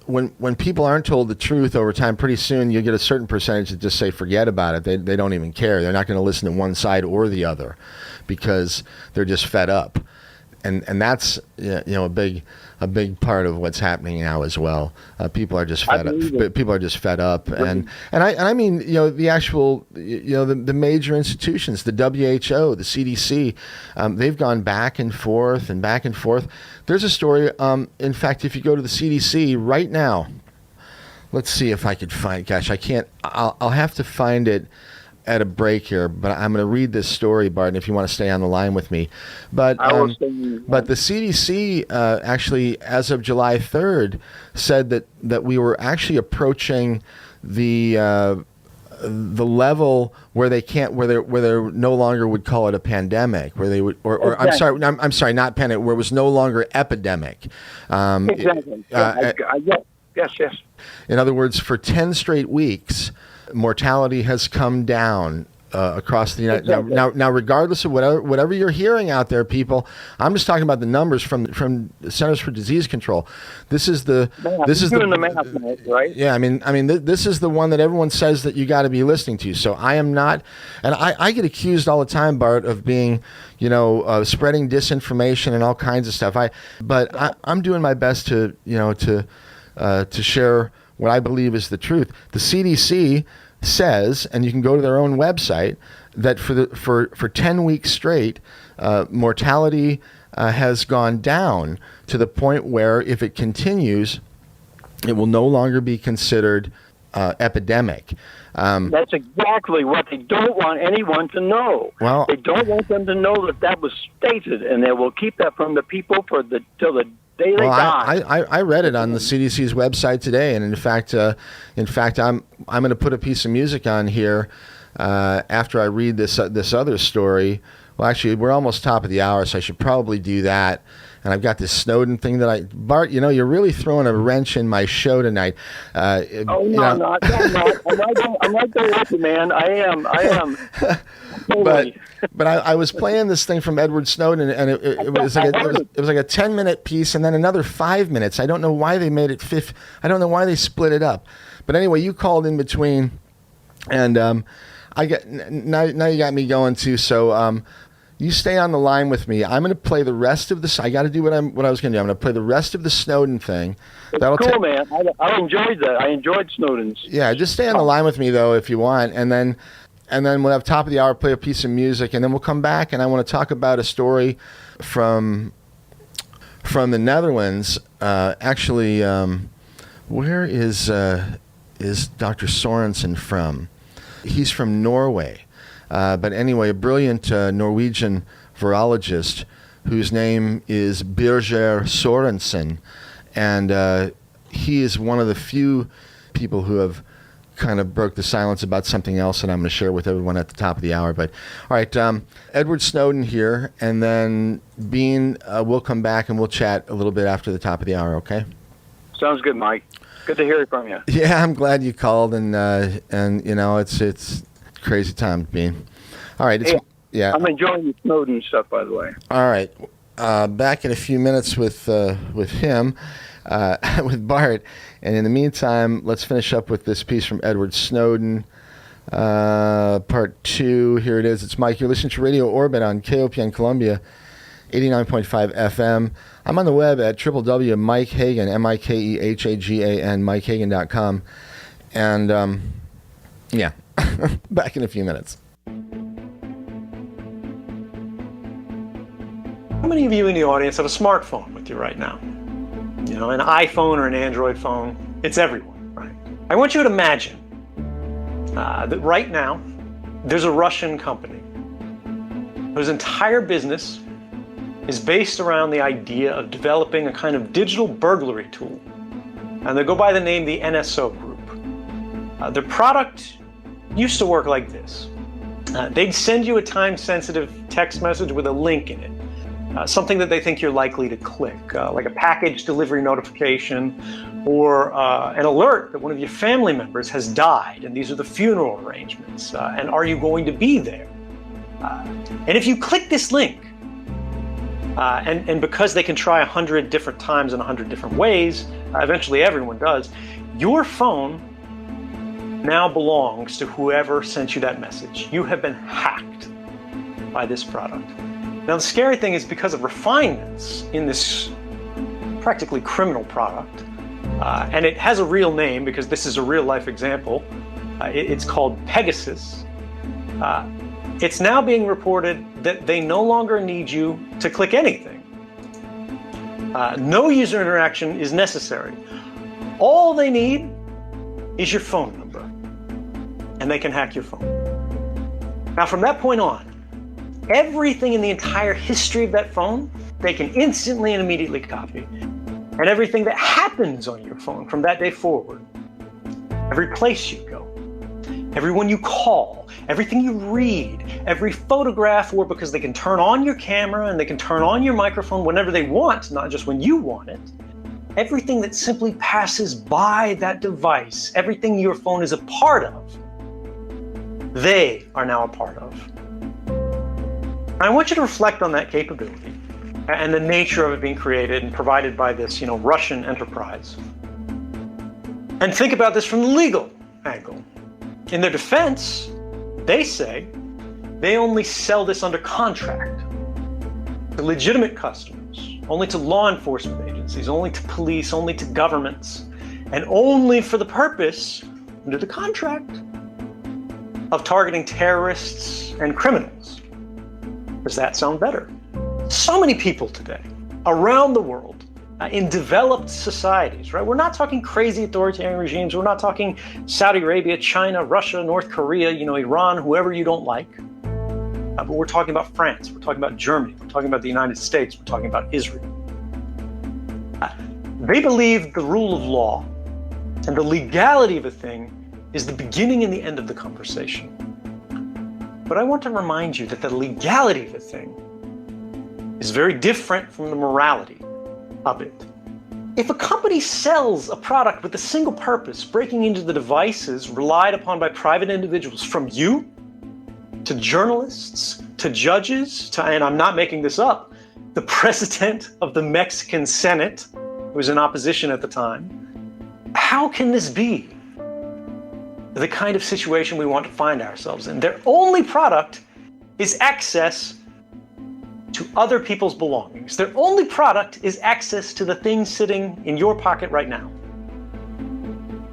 when people aren't told the truth over time, pretty soon you get a certain percentage that just say, forget about it. They don't even care. They're not going to listen to one side or the other because they're just fed up. And that's a big part of what's happening now as well. People are just fed up. People are just fed up, and I mean, the actual, the major institutions, the WHO, the CDC, they've gone back and forth and back and forth. There's a story. In fact, if you go to the CDC right now, let's see if I could find. Gosh, I can't. I'll have to find it at a break here, but I'm going to read this story, Barton, if you want to stay on the line with me. But the CDC actually, as of July 3rd, said that we were actually approaching the level where they no longer would call it a pandemic, where they would, or exactly. I'm sorry, not pandemic, where it was no longer epidemic. Exactly. Yes. In other words, for 10 straight weeks, mortality has come down across the United States. Now, regardless of whatever you're hearing out there, people, I'm just talking about the numbers from the Centers for Disease Control. This is the math, right? Yeah, I mean, this is the one that everyone says that you got to be listening to. So I am not, and I get accused all the time, Bart, of being, spreading disinformation and all kinds of stuff. I'm doing my best to share what I believe is the truth. The CDC says, and you can go to their own website, that for 10 weeks straight, mortality has gone down to the point where if it continues, it will no longer be considered epidemic. That's exactly what they don't want anyone to know. Well, they don't want them to know that was stated, and they will keep that from the people till the day they die. I read it on the CDC's website today, and in fact, I'm going to put a piece of music on here after I read this other story. Well, actually, we're almost top of the hour, so I should probably do that. And I've got this Snowden thing Bart, you're really throwing a wrench in my show tonight. I'm not. I'm right there with you, man. I am. Totally. But I was playing this thing from Edward Snowden, and it was like a 10-minute piece, and then another 5 minutes. I don't know why they made it I don't know why they split it up. But anyway, you called in between, and now you got me going too. So you stay on the line with me. I'm going to play the rest of this. I got to do what I was going to do. I'm going to play the rest of the Snowden thing. That's cool, man. I enjoyed that. I enjoyed Snowden's. Yeah, just stay on the line with me though if you want, and then and then we'll have top of the hour, play a piece of music, and then we'll come back, and I want to talk about a story from the Netherlands. Actually, where is Dr. Sorensen from? He's from Norway. But anyway, a brilliant Norwegian virologist whose name is Birger Sorensen. And he is one of the few people who have kind of broke the silence about something else that I'm going to share with everyone at the top of the hour. But all right, Edward Snowden here, and then Bean, we'll come back and we'll chat a little bit after the top of the hour, okay? Sounds good, Mike. Good to hear from you. Yeah, I'm glad you called, and you know, it's crazy times, Bean. All right, yeah. I'm enjoying the Snowden stuff, by the way. All right, back in a few minutes with him, with Bart, and in the meantime, let's finish up with this piece from Edward Snowden, part 2. Here it is. It's Mike. You're listening to Radio Orbit on KOPN Columbia, 89.5 FM. I'm on the web at www.mikehagan, M-I-K-E-H-A-G-A-N, mikehagan.com. And, yeah, back in a few minutes. How many of you in the audience have a smartphone with you right now? You know, an iPhone or an Android phone. It's everyone, right? I want you to imagine that right now there's a Russian company whose entire business is based around the idea of developing a kind of digital burglary tool. And they go by the name the NSO Group. Their product used to work like this. They'd send you a time-sensitive text message with a link in it. Something that they think you're likely to click, like a package delivery notification or an alert that one of your family members has died, and these are the funeral arrangements, and are you going to be there? And if you click this link, and because they can try 100 different times in 100 different ways, eventually everyone does, your phone now belongs to whoever sent you that message. You have been hacked by this product. Now, the scary thing is because of refinements in this practically criminal product, and it has a real name because this is a real-life example. It's called Pegasus. It's now being reported that they no longer need you to click anything. No user interaction is necessary. All they need is your phone number, and they can hack your phone. Now, from that point on, everything in the entire history of that phone, they can instantly and immediately copy. And everything that happens on your phone from that day forward, every place you go, everyone you call, everything you read, every photograph, or because they can turn on your camera and they can turn on your microphone whenever they want, not just when you want it, everything that simply passes by that device, everything your phone is a part of, they are now a part of. I want you to reflect on that capability and the nature of it being created and provided by this, Russian enterprise. And think about this from the legal angle. In their defense, they say they only sell this under contract to legitimate customers, only to law enforcement agencies, only to police, only to governments, and only for the purpose, under the contract, of targeting terrorists and criminals. Does that sound better? So many people today, around the world, in developed societies, right? We're not talking crazy authoritarian regimes. We're not talking Saudi Arabia, China, Russia, North Korea, Iran, whoever you don't like. But we're talking about France. We're talking about Germany. We're talking about the United States. We're talking about Israel. They believe the rule of law and the legality of a thing is the beginning and the end of the conversation. But I want to remind you that the legality of a thing is very different from the morality of it. If a company sells a product with a single purpose, breaking into the devices relied upon by private individuals, from you to journalists to judges to, and I'm not making this up, the president of the Mexican Senate, who was in opposition at the time, how can this be the kind of situation we want to find ourselves in? Their only product is access to other people's belongings. Their only product is access to the things sitting in your pocket right now.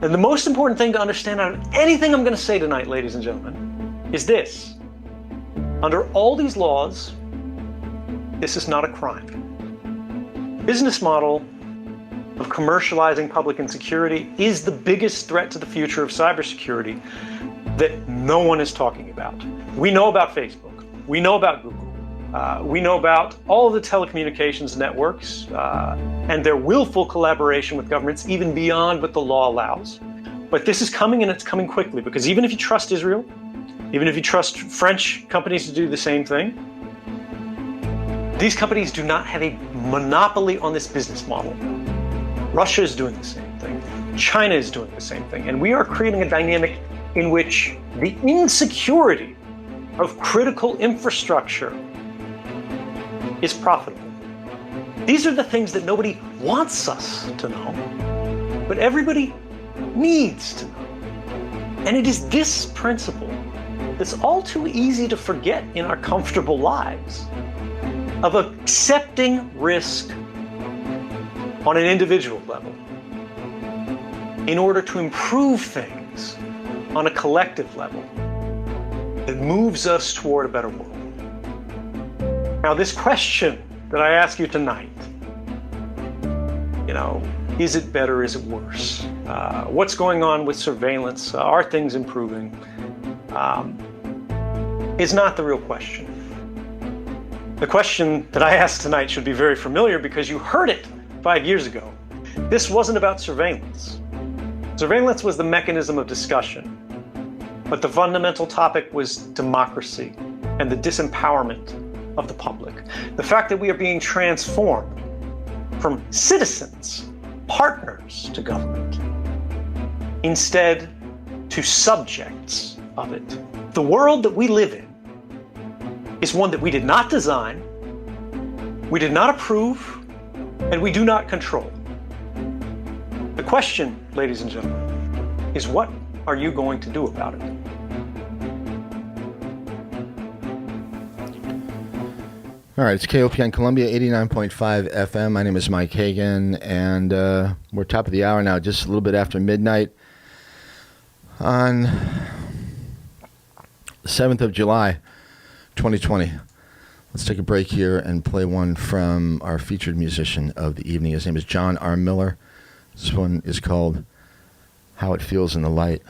And the most important thing to understand out of anything I'm going to say tonight, ladies and gentlemen, is this. Under all these laws, this is not a crime. Business model of commercializing public insecurity is the biggest threat to the future of cybersecurity that no one is talking about. We know about Facebook. We know about Google. We know about all of the telecommunications networks and their willful collaboration with governments, even beyond what the law allows. But this is coming, and it's coming quickly, because even if you trust Israel, even if you trust French companies to do the same thing, these companies do not have a monopoly on this business model. Russia is doing the same thing. China is doing the same thing. And we are creating a dynamic in which the insecurity of critical infrastructure is profitable. These are the things that nobody wants us to know, but everybody needs to know. And it is this principle that's all too easy to forget in our comfortable lives, of accepting risk on an individual level in order to improve things on a collective level that moves us toward a better world. Now, this question that I ask you tonight, is it better, is it worse? What's going on with surveillance? Are things improving? Is not the real question. The question that I asked tonight should be very familiar because you heard it 5 years ago. This wasn't about surveillance. Surveillance was the mechanism of discussion, but the fundamental topic was democracy and the disempowerment of the public. The fact that we are being transformed from citizens, partners to government, instead to subjects of it. The world that we live in is one that we did not design, we did not approve, and we do not control. The question, ladies and gentlemen, is what are you going to do about it? All right, it's KOPN Columbia, 89.5 FM. My name is Mike Hagan, and we're top of the hour now, just a little bit after midnight on the 7th of July, 2020. Let's take a break here and play one from our featured musician of the evening. His name is John R. Miller. This one is called How It Feels in the Light.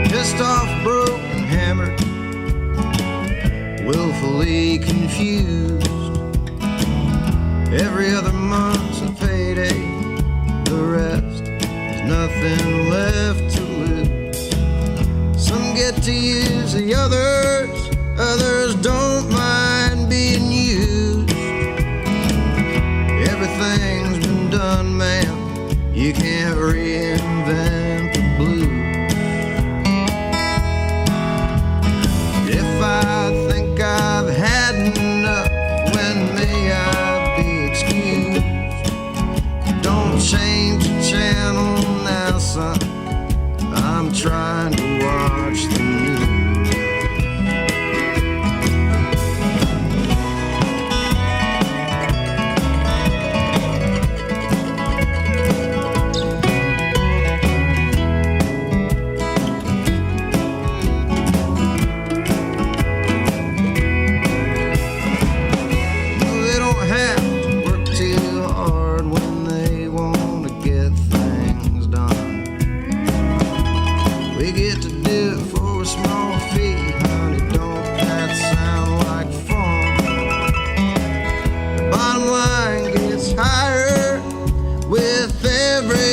Pissed off, broken, hammered, willfully confused. Every other month's a payday. The rest, there's nothing left to lose. Some get to use the others don't mind being used. Everything's been done, man, you can't reinvent the blues. If I think I've had enough, when may I be excused? Don't change the channel now, son, I'm trying to watch the news.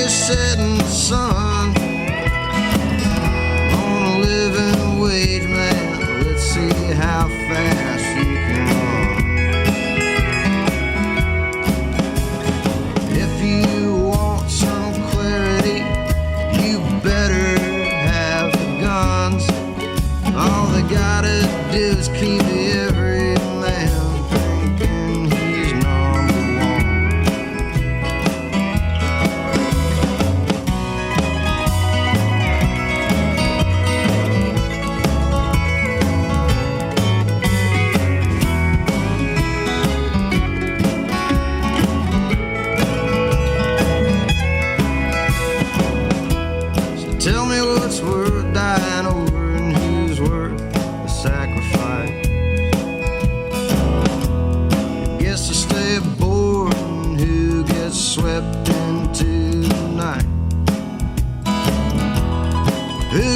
Setting sun on a living wage, man. Let's see how fast you can run. If you want some clarity, you better have the guns. All they gotta do is keep every man thinking he's number one.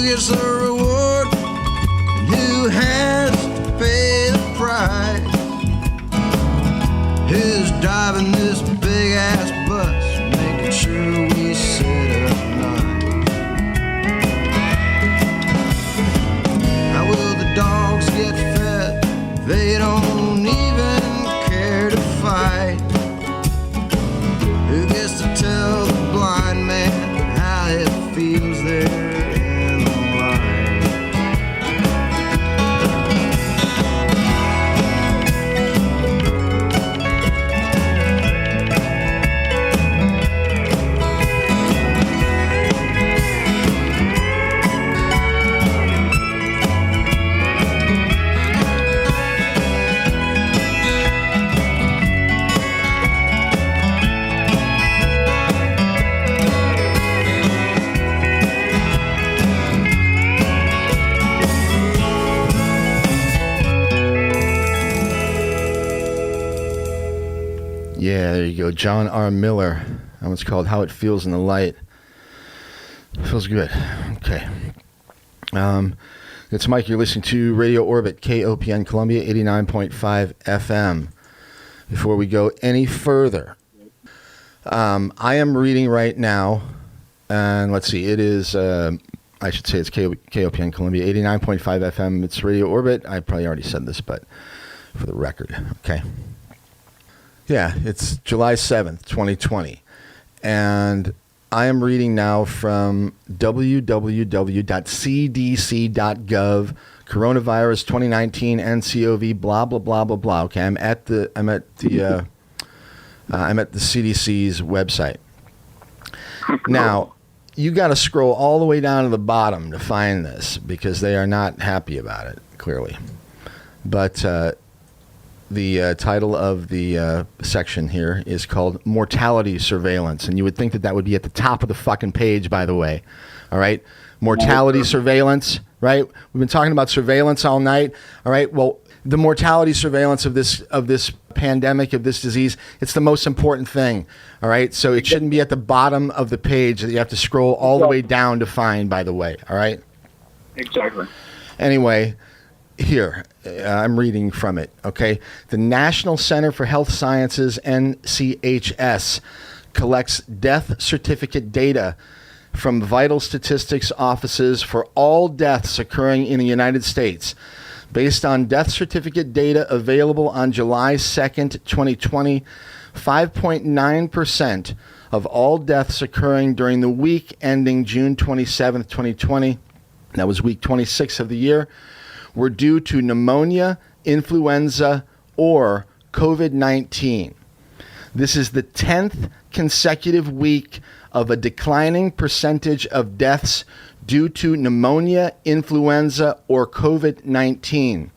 gets the reward and who has to pay the price? Who's driving this big ass bus, making sure we sit up night? How will the dogs get fed? They don't even care to fight. Who gets to tell the blind man how it feels there? Yeah, there you go. John R. Miller. That one's called How It Feels in the Light. Feels good. Okay. It's Mike. You're listening to Radio Orbit, KOPN Columbia, 89.5 FM. Before we go any further, I am reading right now, and let's see, it is, I should say it's KOPN Columbia, 89.5 FM. It's Radio Orbit. I probably already said this, but for the record, okay. Yeah, it's July 7th, 2020. And I am reading now from www.cdc.gov, coronavirus 2019 NCOV, blah, blah, blah, blah, blah. Okay, I'm at the CDC's website. Now, you got to scroll all the way down to the bottom to find this because they are not happy about it, clearly. But the title of the section here is called Mortality Surveillance. And you would think that that would be at the top of the fucking page, by the way. All right? Mortality surveillance, right? We've been talking about surveillance all night. All right? Well, the mortality surveillance of this pandemic, of this disease, it's the most important thing. All right? So it shouldn't be at the bottom of the page that you have to scroll all the way down to find, by the way. All right? Exactly. Anyway, here, I'm reading from it, okay? The National Center for Health Sciences, NCHS, collects death certificate data from vital statistics offices for all deaths occurring in the United States. Based on death certificate data available on July 2nd, 2020, 5.9% of all deaths occurring during the week ending June 27th, 2020, that was week 26 of the year, were due to pneumonia, influenza, or COVID-19. This is the 10th consecutive week of a declining percentage of deaths due to pneumonia, influenza, or COVID-19.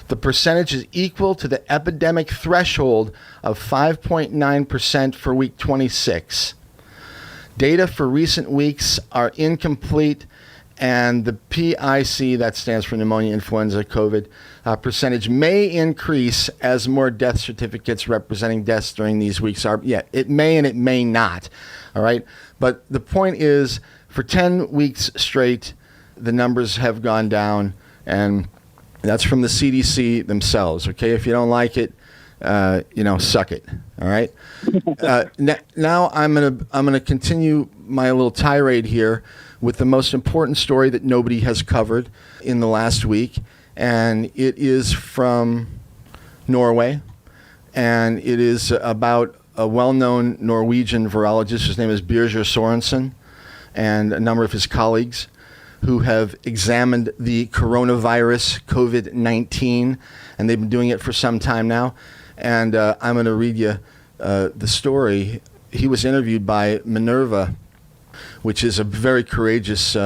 The percentage is equal to the epidemic threshold of 5.9% for week 26. Data for recent weeks are incomplete, and the PIC, that stands for pneumonia, influenza, COVID, percentage may increase as more death certificates representing deaths during these weeks are. Yeah, it may and it may not. All right. But the point is, for 10 weeks straight, the numbers have gone down, and that's from the CDC themselves. Okay. If you don't like it, suck it. All right. Now I'm gonna continue my little tirade here with the most important story that nobody has covered in the last week, and it is from Norway, and it is about a well-known Norwegian virologist. His name is Birger Sorensen, and a number of his colleagues who have examined the coronavirus, COVID-19, and they've been doing it for some time now. And I'm going to read you the story. He was interviewed by Minerva, which is a very courageous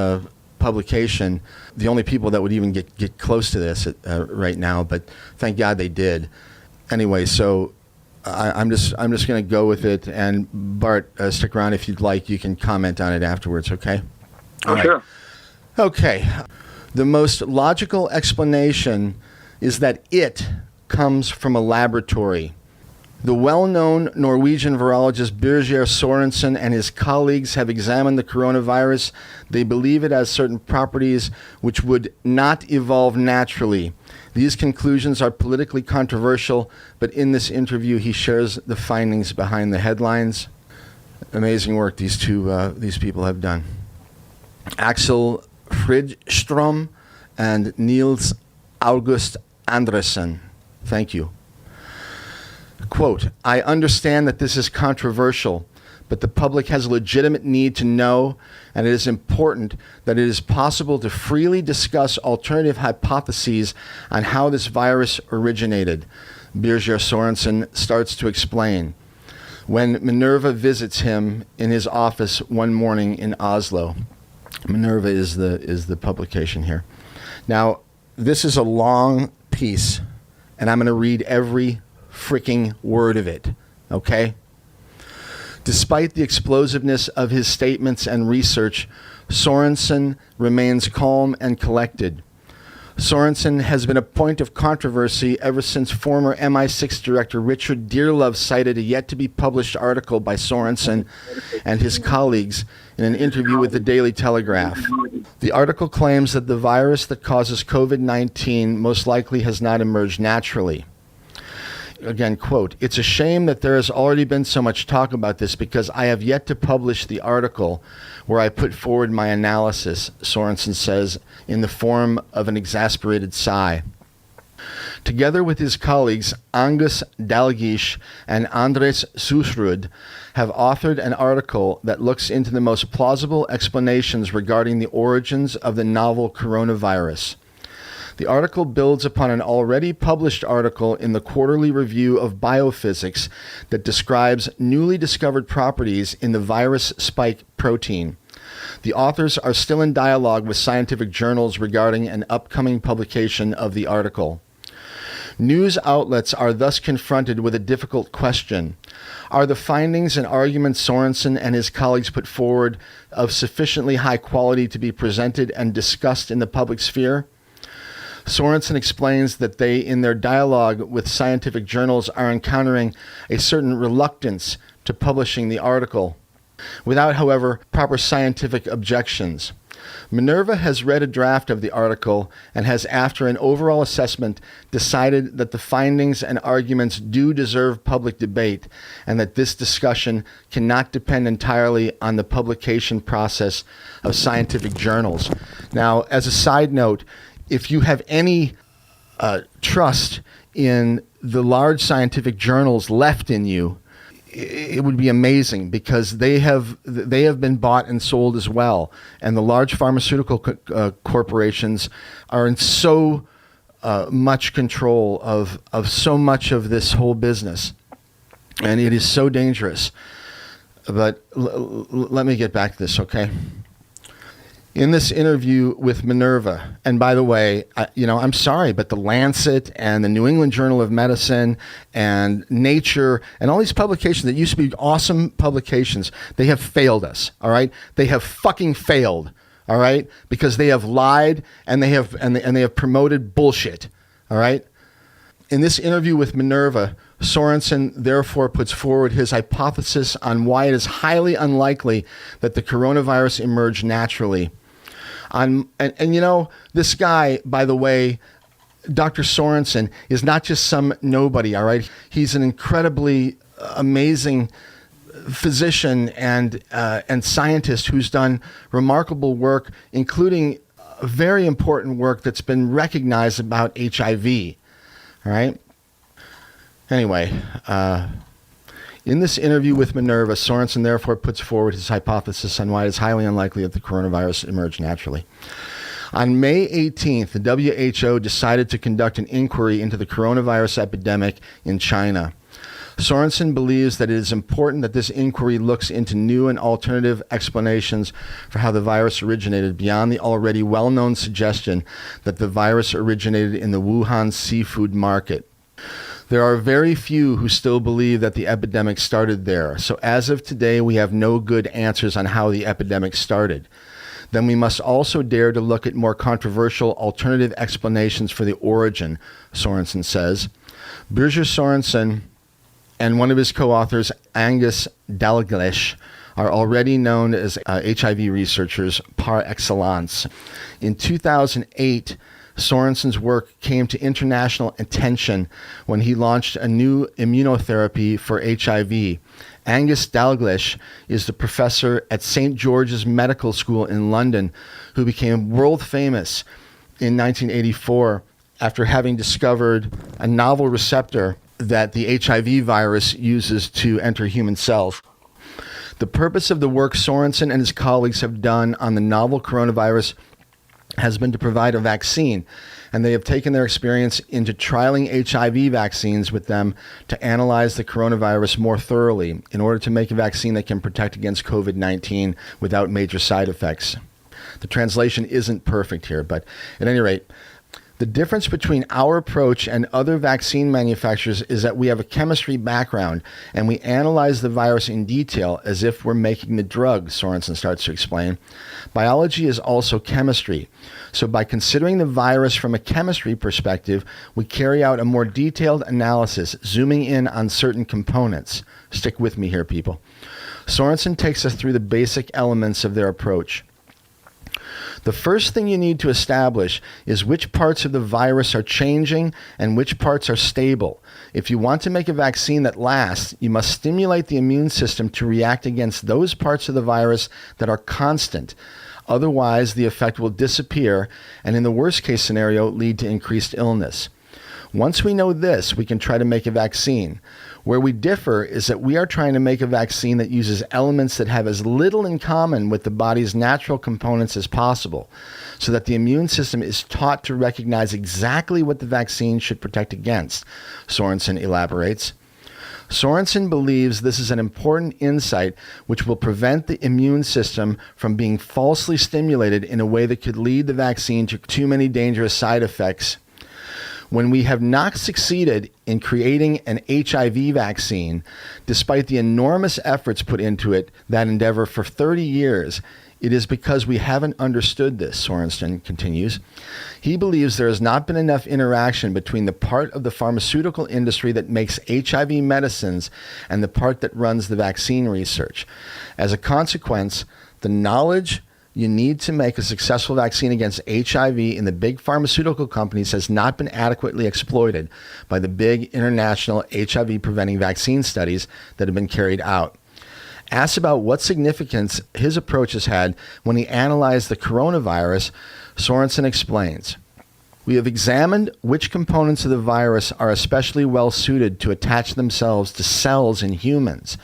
publication. The only people that would even get close to this right now, but thank God they did. Anyway, so I'm just going to go with it. And Bart, stick around if you'd like. You can comment on it afterwards. Okay. Oh, right. Sure. Okay. The most logical explanation is that it comes from a laboratory. The well-known Norwegian virologist Birger Sorensen and his colleagues have examined the coronavirus. They believe it has certain properties which would not evolve naturally. These conclusions are politically controversial, but in this interview he shares the findings behind the headlines. Amazing work these people have done. Axel Fridström and Niels August Andresen. Thank you. Quote, I understand that this is controversial, but the public has a legitimate need to know, and it is important that it is possible to freely discuss alternative hypotheses on how this virus originated. Birger Sorensen starts to explain when Minerva visits him in his office one morning in Oslo. Minerva is the publication here. Now, this is a long piece, and I'm going to read every freaking word of it, okay? Despite the explosiveness of his statements and research, Sorensen remains calm and collected. Sorensen has been a point of controversy ever since former MI6 director Richard Dearlove cited a yet-to-be-published article by Sorensen and his colleagues in an interview with the Daily Telegraph. The article claims that the virus that causes COVID-19 most likely has not emerged naturally. Again, quote, it's a shame that there has already been so much talk about this because I have yet to publish the article where I put forward my analysis, Sorensen says, in the form of an exasperated sigh. Together with his colleagues, Angus Dalgish and Andres Susrud have authored an article that looks into the most plausible explanations regarding the origins of the novel coronavirus. The article builds upon an already published article in the Quarterly Review of Biophysics that describes newly discovered properties in the virus spike protein. The authors are still in dialogue with scientific journals regarding an upcoming publication of the article. News outlets are thus confronted with a difficult question. Are the findings and arguments Sorensen and his colleagues put forward of sufficiently high quality to be presented and discussed in the public sphere? Sorensen explains that they, in their dialogue with scientific journals, are encountering a certain reluctance to publishing the article, without, however, proper scientific objections. Minerva has read a draft of the article and has, after an overall assessment, decided that the findings and arguments do deserve public debate and that this discussion cannot depend entirely on the publication process of scientific journals. Now, as a side note, if you have any trust in the large scientific journals left in you, it would be amazing because they have been bought and sold as well, and the large pharmaceutical corporations are in so much control of so much of this whole business, and it is so dangerous. But let me get back to this, okay? In this interview with Minerva, and by the way, I'm sorry, but the Lancet and the New England Journal of Medicine and Nature and all these publications that used to be awesome publications, they have failed us, all right? They have fucking failed, all right? Because they have lied and they have promoted bullshit, all right? In this interview with Minerva, Sorensen therefore puts forward his hypothesis on why it is highly unlikely that the coronavirus emerged naturally. This guy, by the way, Dr. Sorensen, is not just some nobody, all right? He's an incredibly amazing physician and scientist who's done remarkable work, including very important work that's been recognized about HIV, all right? Anyway, in this interview with Minerva, Sorensen therefore puts forward his hypothesis on why it is highly unlikely that the coronavirus emerged naturally. On May 18th, the WHO decided to conduct an inquiry into the coronavirus epidemic in China. Sorensen believes that it is important that this inquiry looks into new and alternative explanations for how the virus originated beyond the already well-known suggestion that the virus originated in the Wuhan seafood market. There are very few who still believe that the epidemic started there. So as of today, we have no good answers on how the epidemic started. Then we must also dare to look at more controversial alternative explanations for the origin, Sorensen says. Birger Sorensen and one of his co-authors, Angus Dalglish, are already known as HIV researchers par excellence. In 2008, Sorensen's work came to international attention when he launched a new immunotherapy for HIV. Angus Dalglish is the professor at St. George's Medical School in London who became world famous in 1984 after having discovered a novel receptor that the HIV virus uses to enter human cells. The purpose of the work Sorensen and his colleagues have done on the novel coronavirus has been to provide a vaccine, and they have taken their experience into trialing HIV vaccines with them to analyze the coronavirus more thoroughly in order to make a vaccine that can protect against COVID-19 without major side effects. The translation isn't perfect here, but at any rate, the difference between our approach and other vaccine manufacturers is that we have a chemistry background and we analyze the virus in detail as if we're making the drug, Sorensen starts to explain. Biology is also chemistry. So by considering the virus from a chemistry perspective, we carry out a more detailed analysis, zooming in on certain components. Stick with me here, people. Sorensen takes us through the basic elements of their approach. The first thing you need to establish is which parts of the virus are changing and which parts are stable. If you want to make a vaccine that lasts, you must stimulate the immune system to react against those parts of the virus that are constant. Otherwise, the effect will disappear and in the worst case scenario, lead to increased illness. Once we know this, we can try to make a vaccine. Where we differ is that we are trying to make a vaccine that uses elements that have as little in common with the body's natural components as possible, so that the immune system is taught to recognize exactly what the vaccine should protect against, Sorensen elaborates. Sorensen believes this is an important insight which will prevent the immune system from being falsely stimulated in a way that could lead the vaccine to too many dangerous side effects. When we have not succeeded in creating an HIV vaccine, despite the enormous efforts put into that endeavor for 30 years, it is because we haven't understood this, Sorensen continues. He believes there has not been enough interaction between the part of the pharmaceutical industry that makes HIV medicines and the part that runs the vaccine research. As a consequence, the knowledge you need to make a successful vaccine against HIV in the big pharmaceutical companies has not been adequately exploited by the big international HIV-preventing vaccine studies that have been carried out. Asked about what significance his approach has had when he analyzed the coronavirus, Sorensen explains, "We have examined which components of the virus are especially well suited to attach themselves to cells in humans.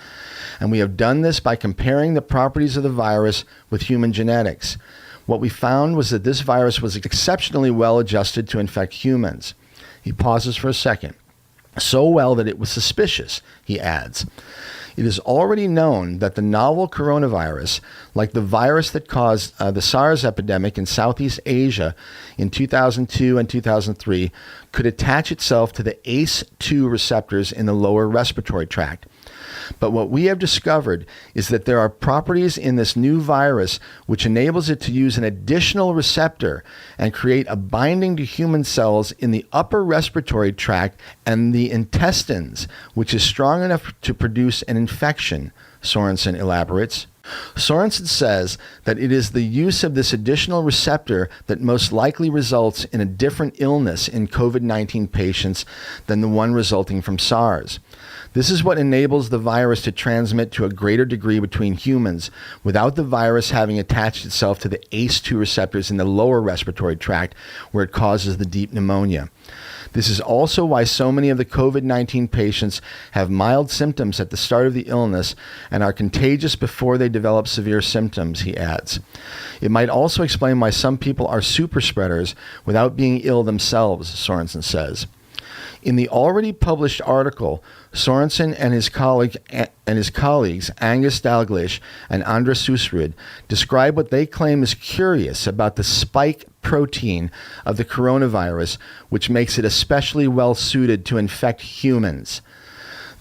And we have done this by comparing the properties of the virus with human genetics. What we found was that this virus was exceptionally well adjusted to infect humans." He pauses for a second. "So well that it was suspicious," he adds. It is already known that the novel coronavirus, like the virus that caused the SARS epidemic in Southeast Asia in 2002 and 2003, could attach itself to the ACE2 receptors in the lower respiratory tract. But what we have discovered is that there are properties in this new virus which enables it to use an additional receptor and create a binding to human cells in the upper respiratory tract and the intestines, which is strong enough to produce an infection, Sorensen elaborates. Sorensen says that it is the use of this additional receptor that most likely results in a different illness in COVID-19 patients than the one resulting from SARS. This is what enables the virus to transmit to a greater degree between humans without the virus having attached itself to the ACE2 receptors in the lower respiratory tract where it causes the deep pneumonia. This is also why so many of the COVID-19 patients have mild symptoms at the start of the illness and are contagious before they develop severe symptoms, he adds. It might also explain why some people are super spreaders without being ill themselves, Sorensen says. In the already published article, Sorensen and his colleagues Angus Dalglish and Andres Susrud describe what they claim is curious about the spike protein of the coronavirus, which makes it especially well suited to infect humans.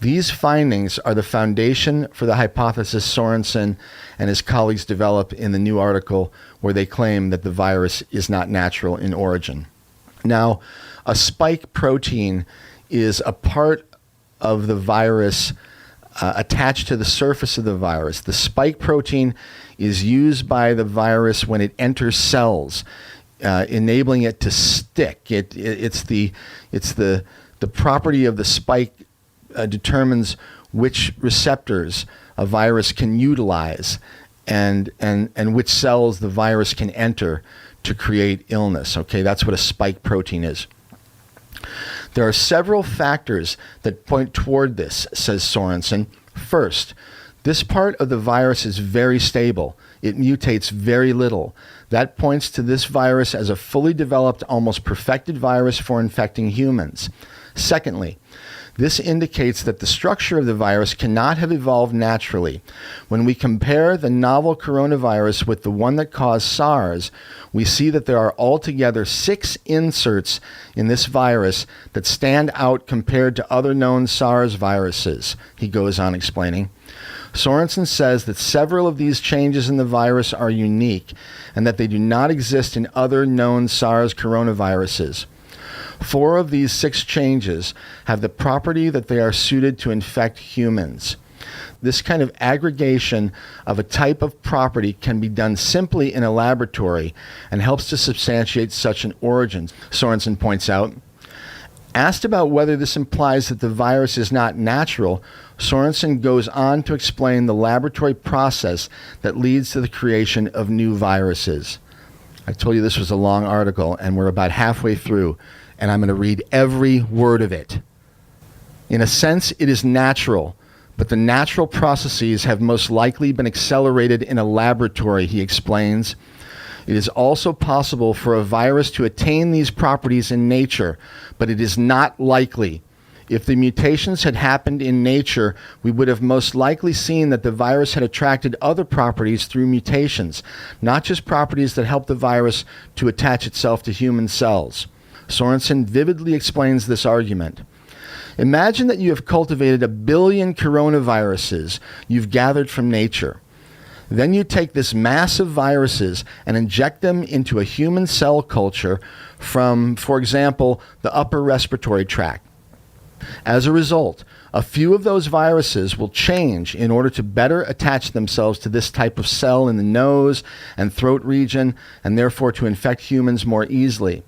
These findings are the foundation for the hypothesis Sorensen and his colleagues develop in the new article where they claim that the virus is not natural in origin. Now, a spike protein is a part of the virus attached to the surface of the virus. The spike protein is used by the virus when it enters cells, enabling it to stick. It's the property of the spike determines which receptors a virus can utilize and which cells the virus can enter to create illness. Okay, that's what a spike protein is. There are several factors that point toward this, says Sorensen. First, this part of the virus is very stable. It mutates very little. That points to this virus as a fully developed, almost perfected virus for infecting humans. Secondly, this indicates that the structure of the virus cannot have evolved naturally. When we compare the novel coronavirus with the one that caused SARS, we see that there are altogether 6 inserts in this virus that stand out compared to other known SARS viruses, he goes on explaining. Sorensen says that several of these changes in the virus are unique and that they do not exist in other known SARS coronaviruses. 4 of these 6 changes have the property that they are suited to infect humans. This kind of aggregation of a type of property can be done simply in a laboratory and helps to substantiate such an origin, Sorensen points out. Asked about whether this implies that the virus is not natural, Sorensen goes on to explain the laboratory process that leads to the creation of new viruses. I told you this was a long article, and we're about halfway through, and I'm going to read every word of it. In a sense, it is natural, but the natural processes have most likely been accelerated in a laboratory, he explains. It is also possible for a virus to attain these properties in nature, but it is not likely. If the mutations had happened in nature, we would have most likely seen that the virus had attracted other properties through mutations, not just properties that help the virus to attach itself to human cells. Sorensen vividly explains this argument. Imagine that you have cultivated 1 billion coronaviruses you've gathered from nature. Then you take this mass of viruses and inject them into a human cell culture from, for example, the upper respiratory tract. As a result, a few of those viruses will change in order to better attach themselves to this type of cell in the nose and throat region, and therefore to infect humans more easily.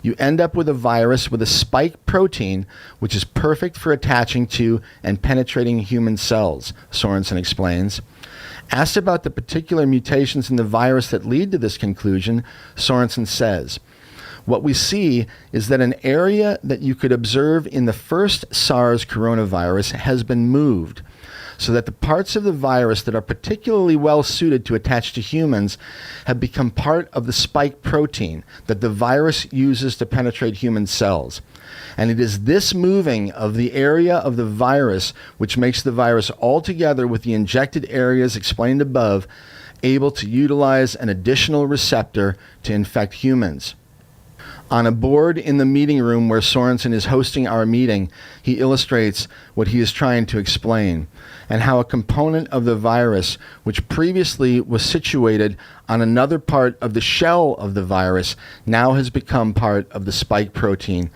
You end up with a virus with a spike protein, which is perfect for attaching to and penetrating human cells, Sorensen explains. Asked about the particular mutations in the virus that lead to this conclusion, Sorensen says, what we see is that an area that you could observe in the first SARS coronavirus has been moved, so that the parts of the virus that are particularly well suited to attach to humans have become part of the spike protein that the virus uses to penetrate human cells. And it is this moving of the area of the virus which makes the virus, altogether with the injected areas explained above, able to utilize an additional receptor to infect humans. On a board in the meeting room where Sorensen is hosting our meeting, he illustrates what he is trying to explain, and how a component of the virus, which previously was situated on another part of the shell of the virus, now has become part of the spike protein.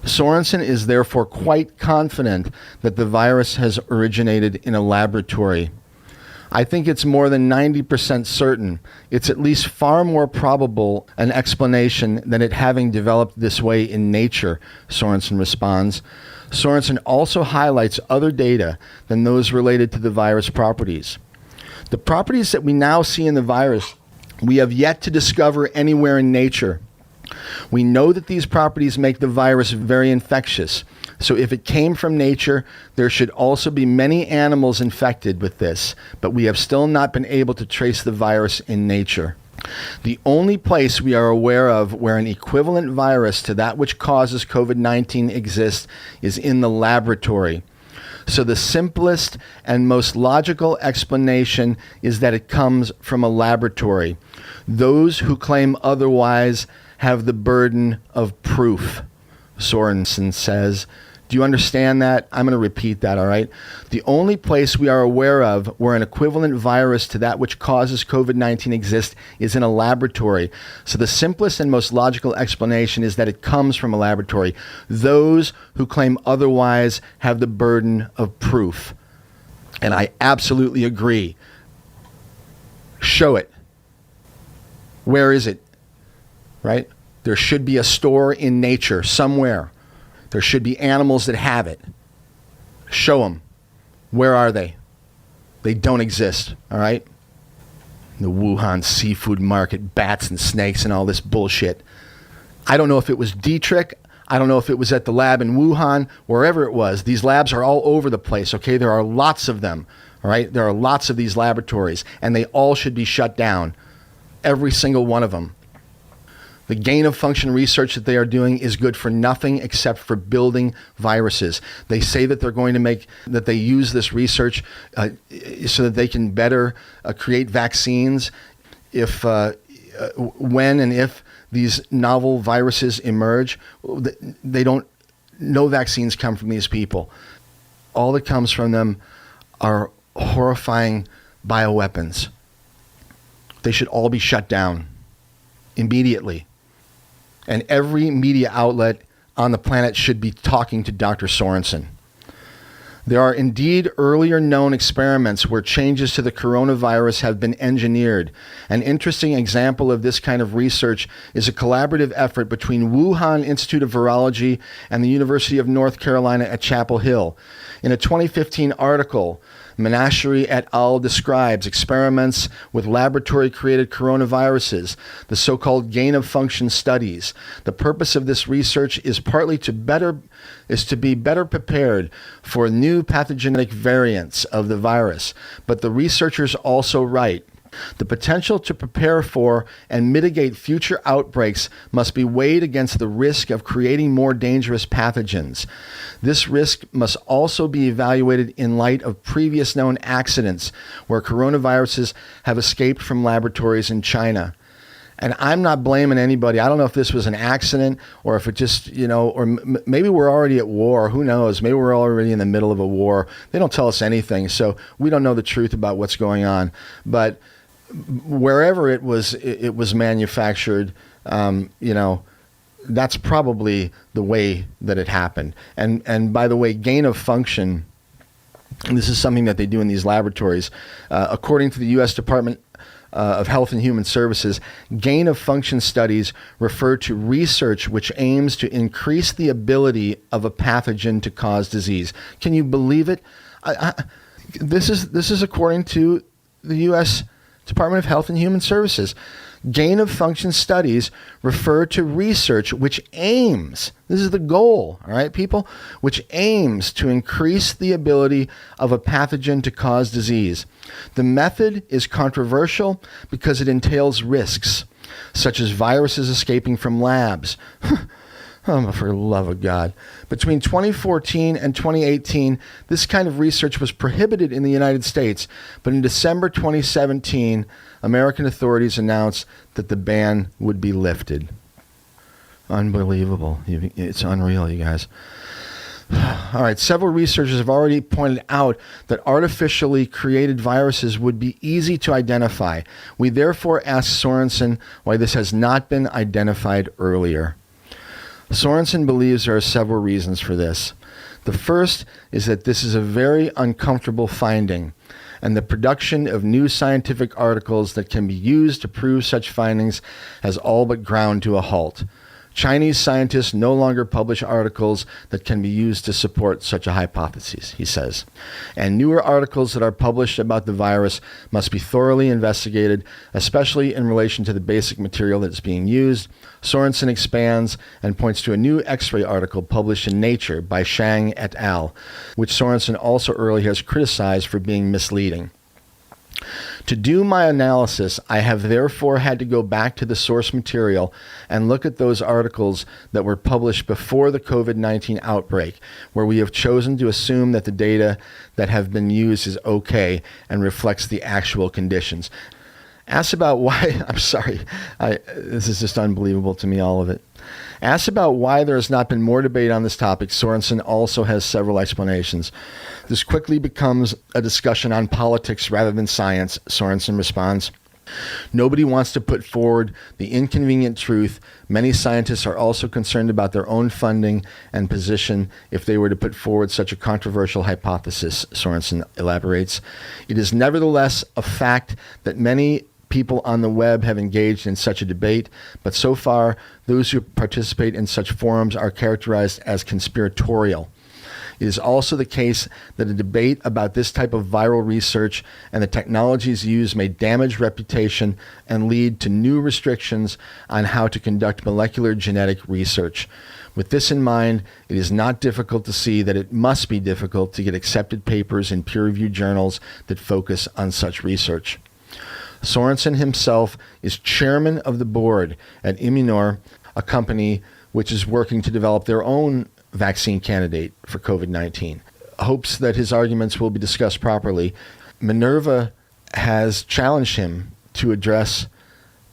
Sorensen is therefore quite confident that the virus has originated in a laboratory. I think it's more than 90% certain. It's at least far more probable an explanation than it having developed this way in nature, Sorensen responds. Sorensen also highlights other data than those related to the virus properties. The properties that we now see in the virus, we have yet to discover anywhere in nature. We know that these properties make the virus very infectious. So if it came from nature, there should also be many animals infected with this, but we have still not been able to trace the virus in nature. The only place we are aware of where an equivalent virus to that which causes COVID-19 exists is in the laboratory. So the simplest and most logical explanation is that it comes from a laboratory. Those who claim otherwise have the burden of proof, Sorensen says. Do you understand that? I'm going to repeat that, all right? The only place we are aware of where an equivalent virus to that which causes COVID-19 exists is in a laboratory. So the simplest and most logical explanation is that it comes from a laboratory. Those who claim otherwise have the burden of proof. And I absolutely agree. Show it. Where is it? Right? There should be a store in nature somewhere. There should be animals that have it. Show them. Where are they? They don't exist, all right? The Wuhan seafood market, bats and snakes and all this bullshit. I don't know if it was Dietrich. I don't know if it was at the lab in Wuhan, wherever it was. These labs are all over the place, okay? There are lots of them, all right? There are lots of these laboratories, and they all should be shut down. Every single one of them. The gain-of-function research that they are doing is good for nothing except for building viruses. They say that they're going to that they use this research so that they can better create vaccines when and if these novel viruses emerge. No vaccines come from these people. All that comes from them are horrifying bioweapons. They should all be shut down immediately. And every media outlet on the planet should be talking to Dr. Sorensen. There are indeed earlier known experiments where changes to the coronavirus have been engineered. An interesting example of this kind of research is a collaborative effort between Wuhan Institute of Virology and the University of North Carolina at Chapel Hill. In a 2015 article, Menachery et al. Describes experiments with laboratory-created coronaviruses, the so-called gain-of-function studies. The purpose of this research is partly to be better prepared for new pathogenic variants of the virus. But the researchers also write, the potential to prepare for and mitigate future outbreaks must be weighed against the risk of creating more dangerous pathogens. This risk must also be evaluated in light of previous known accidents where coronaviruses have escaped from laboratories in China. And I'm not blaming anybody. I don't know if this was an accident or if it just, or maybe we're already at war. Who knows? Maybe we're already in the middle of a war. They don't tell us anything, so we don't know the truth about what's going on. But wherever it was manufactured, that's probably the way that it happened. And by the way, gain of function, and this is something that they do in these laboratories, according to the U.S. Department of Health and Human Services, gain of function studies refer to research which aims to increase the ability of a pathogen to cause disease. Can you believe it? This is according to the U.S. Department of Health and Human Services. Gain of function studies refer to research which aims, this is the goal, all right, people, which aims to increase the ability of a pathogen to cause disease. The method is controversial because it entails risks, such as viruses escaping from labs. Oh, for the love of God. Between 2014 and 2018, this kind of research was prohibited in the United States, but in December 2017, American authorities announced that the ban would be lifted. Unbelievable. It's unreal, you guys. All right, several researchers have already pointed out that artificially created viruses would be easy to identify. We therefore ask Sorensen why this has not been identified earlier. Sorensen believes there are several reasons for this. The first is that this is a very uncomfortable finding, and the production of new scientific articles that can be used to prove such findings has all but ground to a halt. Chinese scientists no longer publish articles that can be used to support such a hypothesis, he says. And newer articles that are published about the virus must be thoroughly investigated, especially in relation to the basic material that is being used. Sorensen expands and points to a new X-ray article published in Nature by Shang et al., which Sorensen also earlier has criticized for being misleading. To do my analysis, I have therefore had to go back to the source material and look at those articles that were published before the COVID-19 outbreak, where we have chosen to assume that the data that have been used is okay and reflects the actual conditions. Ask about why, I'm sorry, this is just unbelievable to me, all of it. Asked about why there has not been more debate on this topic, Sorensen also has several explanations. This quickly becomes a discussion on politics rather than science, Sorensen responds. Nobody wants to put forward the inconvenient truth. Many scientists are also concerned about their own funding and position if they were to put forward such a controversial hypothesis, Sorensen elaborates. It is nevertheless a fact that many people on the web have engaged in such a debate, but so far, those who participate in such forums are characterized as conspiratorial. It is also the case that a debate about this type of viral research and the technologies used may damage reputation and lead to new restrictions on how to conduct molecular genetic research. With this in mind, it is not difficult to see that it must be difficult to get accepted papers in peer-reviewed journals that focus on such research. Sorensen himself is chairman of the board at Immunor, a company which is working to develop their own vaccine candidate for COVID-19. Hopes that his arguments will be discussed properly. Minerva has challenged him to address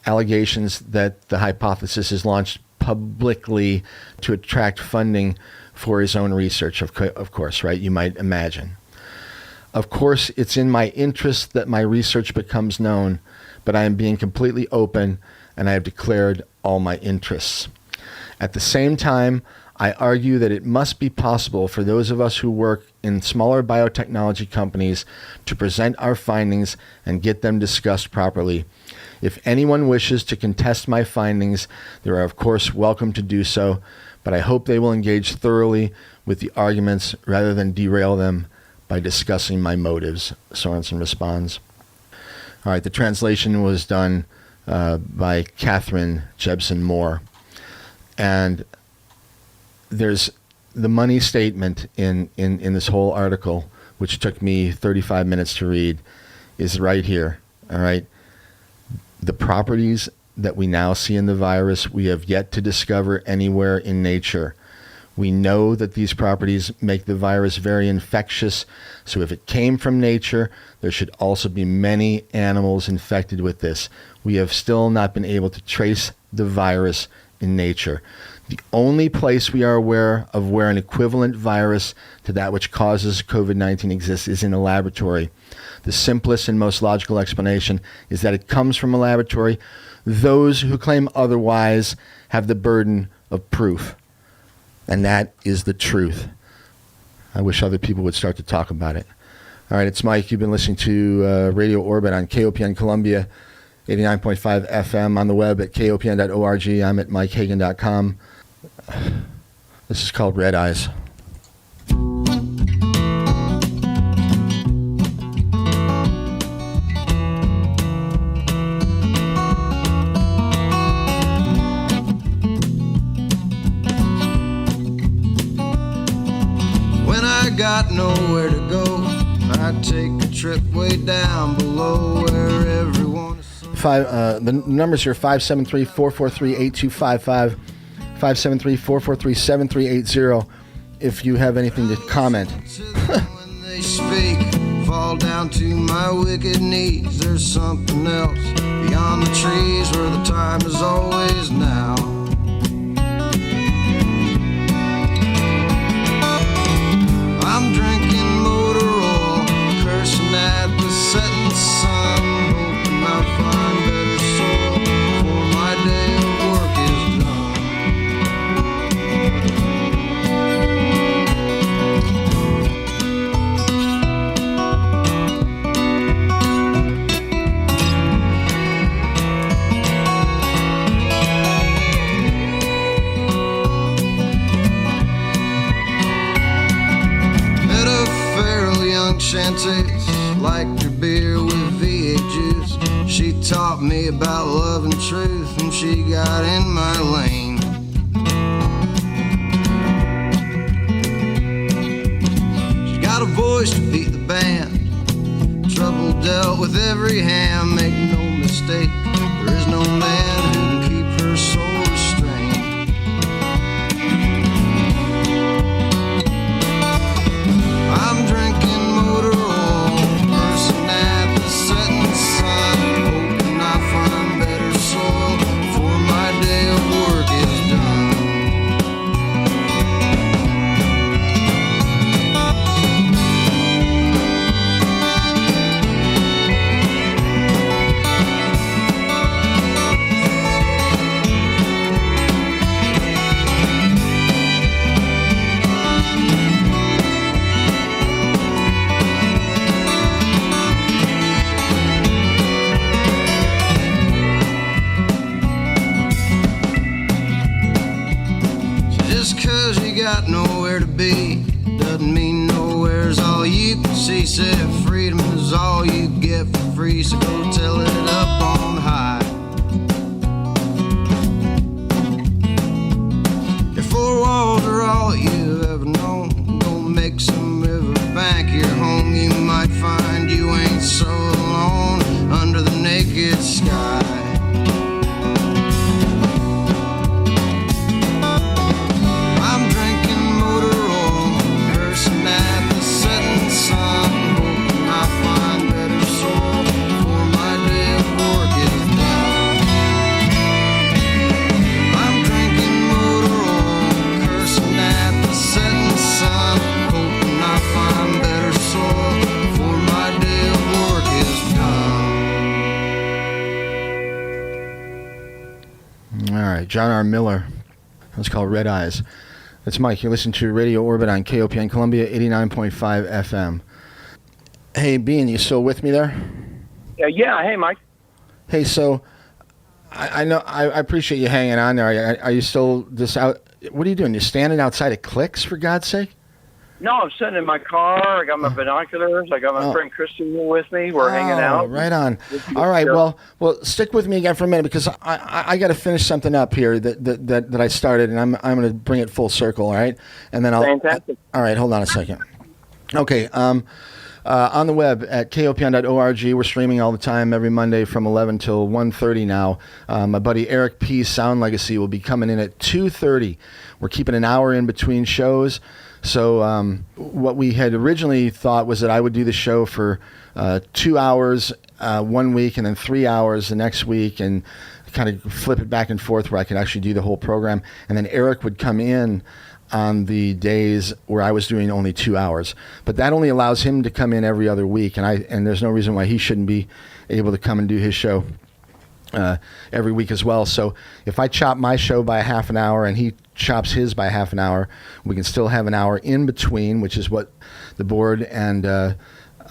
allegations that the hypothesis is launched publicly to attract funding for his own research, of course, right? You might imagine. Of course, it's in my interest that my research becomes known, but I am being completely open and I have declared all my interests. At the same time, I argue that it must be possible for those of us who work in smaller biotechnology companies to present our findings and get them discussed properly. If anyone wishes to contest my findings, they are of course welcome to do so, but I hope they will engage thoroughly with the arguments rather than derail them by discussing my motives, Sorensen responds. All right, the translation was done by Catherine Jebsen Moore. And there's the money statement in this whole article, which took me 35 minutes to read, is right here. All right. The properties that we now see in the virus, we have yet to discover anywhere in nature. We know that these properties make the virus very infectious. So if it came from nature, there should also be many animals infected with this. We have still not been able to trace the virus in nature. The only place we are aware of where an equivalent virus to that which causes COVID-19 exists is in a laboratory. The simplest and most logical explanation is that it comes from a laboratory. Those who claim otherwise have the burden of proof. And that is the truth. I wish other people would start to talk about it. All right, it's Mike. You've been listening to Radio Orbit on KOPN Columbia, 89.5 FM, on the web at kopn.org. I'm at mikehagan.com. This is called Red Eyes. When I got nowhere to go, I'd take a trip way down below where everyone is. The numbers here, 573-443-8255, 573-443-7380, if you have anything to comment. When they speak, fall down to my wicked knees. There's something else beyond the trees where the time is always now. I'm drinking motor oil, cursing at the setting sun, hoping I'll find better soil before my day of work is done. Met a fairly young chanteuse, liked her beer with V8 juice. She taught me about love and truth, and she got in my lane. She's got a voice to beat the band, trouble dealt with every hand. Make no mistake, there is no man who can keep her soul restrained. I'm drinking motor oil, cursing at the setting sun, hoping I find better soil before my day of work is done. got nowhere to be. Doesn't mean nowhere's all you can see. Said freedom is all you get for free, so go tell it up on high. Your four walls are all you've ever known. Go make some riverbank your home. You might find you ain't so alone under the naked sky. I'm drinking motor oil, cursing at the setting sun, hoping I find better soil before my day of work is done. I'm drinking motor oil, cursing at the setting sun, hoping I find better soil before my day of work is done. All right, John R. Miller. It's called Red Eyes. It's Mike. You're listening to Radio Orbit on KOPN Columbia, 89.5 FM. Hey, Bean, you still with me there? Yeah. Hey, Mike. Hey, so I know I appreciate you hanging on there. Are you still just out? What are you doing? You're standing outside of Clicks, for God's sake? No, I'm sitting in my car. I got my binoculars. I got my friend Kristen here with me. We're hanging out. Right on. All right. Well, stick with me again for a minute because I got to finish something up here that I started, and I'm going to bring it full circle. All right, and then I'll. Fantastic. All right. Hold on a second. Okay. On the web at kopn.org, we're streaming all the time every Monday from 11 till 1:30 now. My buddy Eric P's Sound Legacy will be coming in at 2:30. We're keeping an hour in between shows. So what we had originally thought was that I would do the show for 2 hours 1 week and then 3 hours the next week and kind of flip it back and forth where I could actually do the whole program. And then Eric would come in on the days where I was doing only 2 hours. But that only allows him to come in every other week. And there's no reason why he shouldn't be able to come and do his show every week as well. So if I chop my show by half an hour and he chops his by half an hour, we can still have an hour in between, which is what the board and the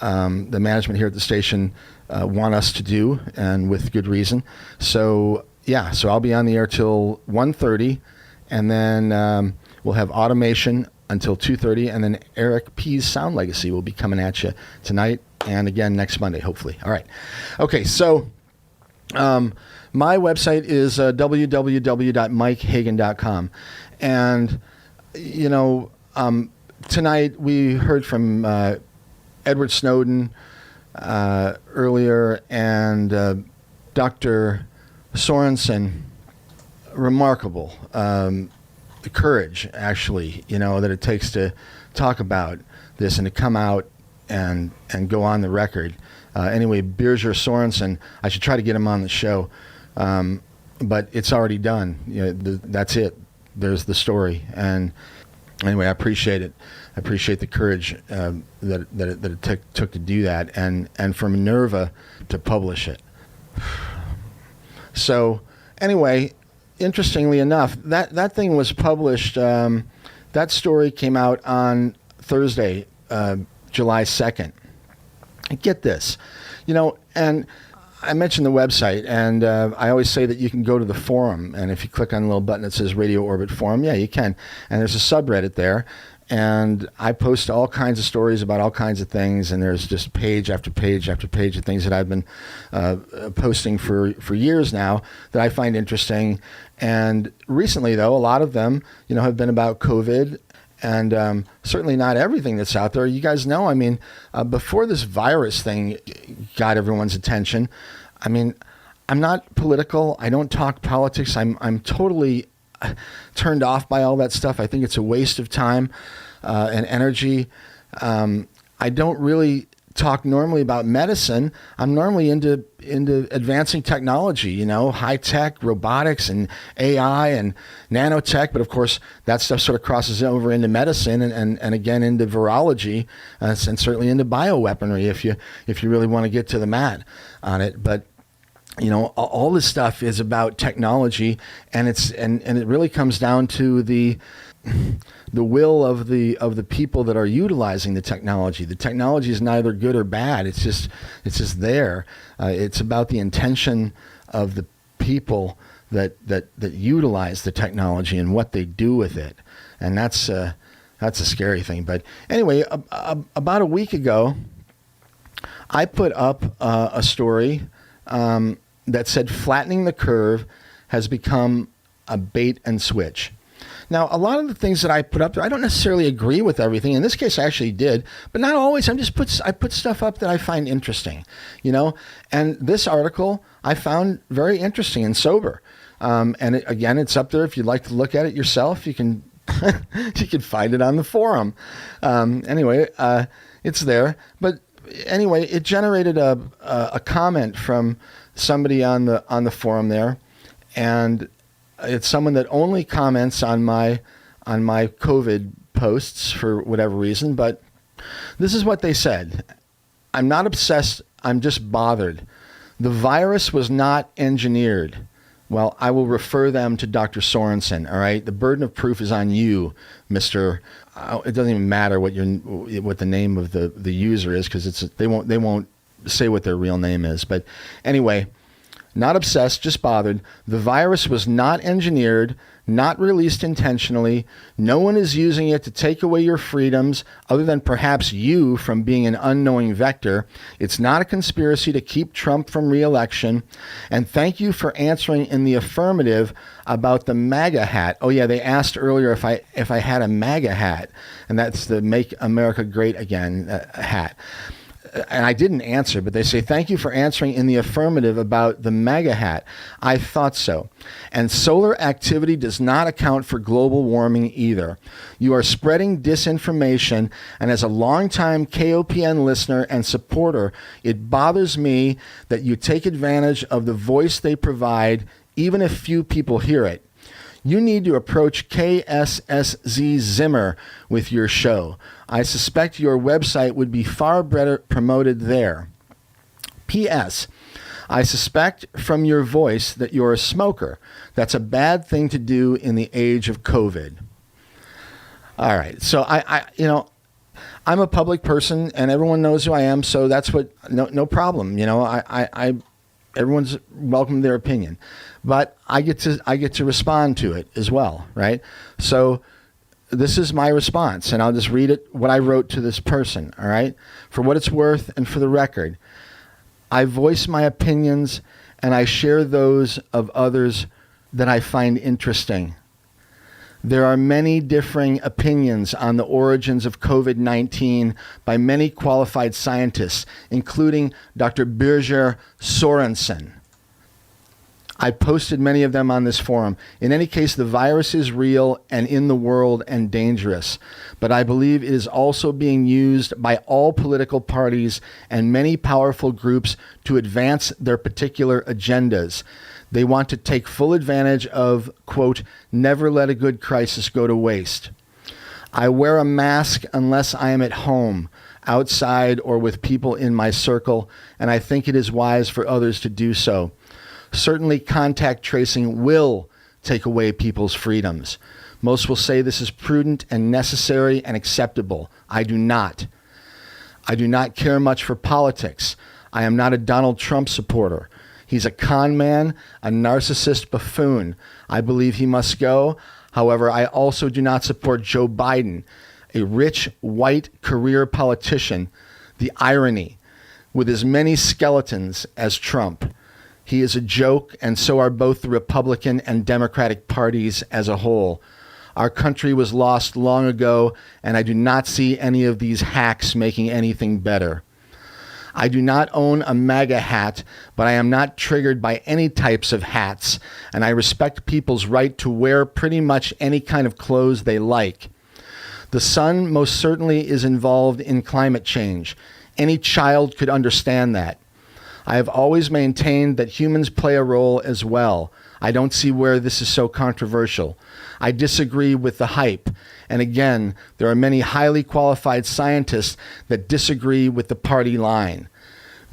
management here at the station want us to do, and with good reason. So yeah, so I'll be on the air till 1:30, and then we'll have automation until 2:30, and then Eric P's Sound Legacy will be coming at you tonight and again next Monday, hopefully. All right. Okay, so my website is www.mikehagan.com. And, you know, tonight we heard from Edward Snowden earlier, and Dr. Sorensen. Remarkable. The courage, actually, you know, that it takes to talk about this and to come out and go on the record. Anyway, Birger Sorensen, I should try to get him on the show, but it's already done. You know, that's it. There's the story. And anyway, I appreciate it. I appreciate the courage that it took to do that, and for Minerva to publish it. So anyway, interestingly enough, that thing was published. That story came out on Thursday, July 2nd. Get this, you know, and I mentioned the website, and I always say that you can go to the forum, and if you click on the little button that says Radio Orbit Forum, yeah, you can. And there's a subreddit there, and I post all kinds of stories about all kinds of things, and there's just page after page after page of things that I've been posting for years now that I find interesting. And recently, though, a lot of them, you know, have been about COVID. And certainly not everything that's out there. You guys know, I mean, before this virus thing got everyone's attention, I mean, I'm not political. I don't talk politics. I'm totally turned off by all that stuff. I think it's a waste of time and energy. I don't really talk normally about medicine. I'm normally into advancing technology, you know, high tech, robotics and AI and nanotech. But of course, that stuff sort of crosses over into medicine and again into virology and certainly into bioweaponry if you really want to get to the mat on it. But you know, all this stuff is about technology, and it really comes down to the will of the people that are utilizing the technology. The technology is neither good or bad. It's just there. It's about the intention of the people that utilize the technology and what they do with it, and that's a scary thing. But anyway, about a week ago, I put up a story that said flattening the curve has become a bait and switch. Now, a lot of the things that I put up there, I don't necessarily agree with everything. In this case, I actually did, but not always. I put stuff up that I find interesting, And this article I found very interesting and sober. And again, it's up there. If you'd like to look at it yourself, you can you can find it on the forum. Anyway, it's there. But anyway, it generated a comment from somebody on the forum there, and it's someone that only comments on my COVID posts for whatever reason, but this is what they said. I'm not obsessed, I'm just bothered. The virus was not engineered. Well, I will refer them to Dr. Sorensen, all right? The burden of proof is on you, Mr. It doesn't even matter what the name of the user is, because they won't say what their real name is. But anyway, not obsessed, just bothered. The virus was not engineered, not released intentionally. No one is using it to take away your freedoms other than perhaps you from being an unknowing vector. It's not a conspiracy to keep Trump from re-election. And thank you for answering in the affirmative about the MAGA hat. Oh yeah, they asked earlier if I had a MAGA hat, and that's the Make America Great Again hat. And I didn't answer, but they say, thank you for answering in the affirmative about the MAGA hat. I thought so. And solar activity does not account for global warming either. You are spreading disinformation, and as a longtime KOPN listener and supporter, it bothers me that you take advantage of the voice they provide, even if few people hear it. You need to approach KSSZ Zimmer with your show. I suspect your website would be far better promoted there. P.S. I suspect from your voice that you're a smoker. That's a bad thing to do in the age of COVID. All right. So I'm a public person and everyone knows who I am. So that's no problem. Everyone's welcome to their opinion, but I get to respond to it as well, right? So this is my response, and I'll just read it, what I wrote to this person, all right? For what it's worth and for the record, I voice my opinions and I share those of others that I find interesting. There are many differing opinions on the origins of COVID-19 by many qualified scientists, including Dr. Birger Sorensen. I posted many of them on this forum. In any case, the virus is real and in the world and dangerous, but I believe it is also being used by all political parties and many powerful groups to advance their particular agendas. They want to take full advantage of, quote, never let a good crisis go to waste. I wear a mask unless I am at home, outside, or with people in my circle, and I think it is wise for others to do so. Certainly, contact tracing will take away people's freedoms. Most will say this is prudent and necessary and acceptable. I do not. I do not care much for politics. I am not a Donald Trump supporter. He's a con man, a narcissist buffoon. I believe he must go. However, I also do not support Joe Biden, a rich, white career politician. The irony, with as many skeletons as Trump. He is a joke, and so are both the Republican and Democratic parties as a whole. Our country was lost long ago, and I do not see any of these hacks making anything better. I do not own a MAGA hat, but I am not triggered by any types of hats, and I respect people's right to wear pretty much any kind of clothes they like. The sun most certainly is involved in climate change. Any child could understand that. I have always maintained that humans play a role as well. I don't see where this is so controversial. I disagree with the hype. And again, there are many highly qualified scientists that disagree with the party line.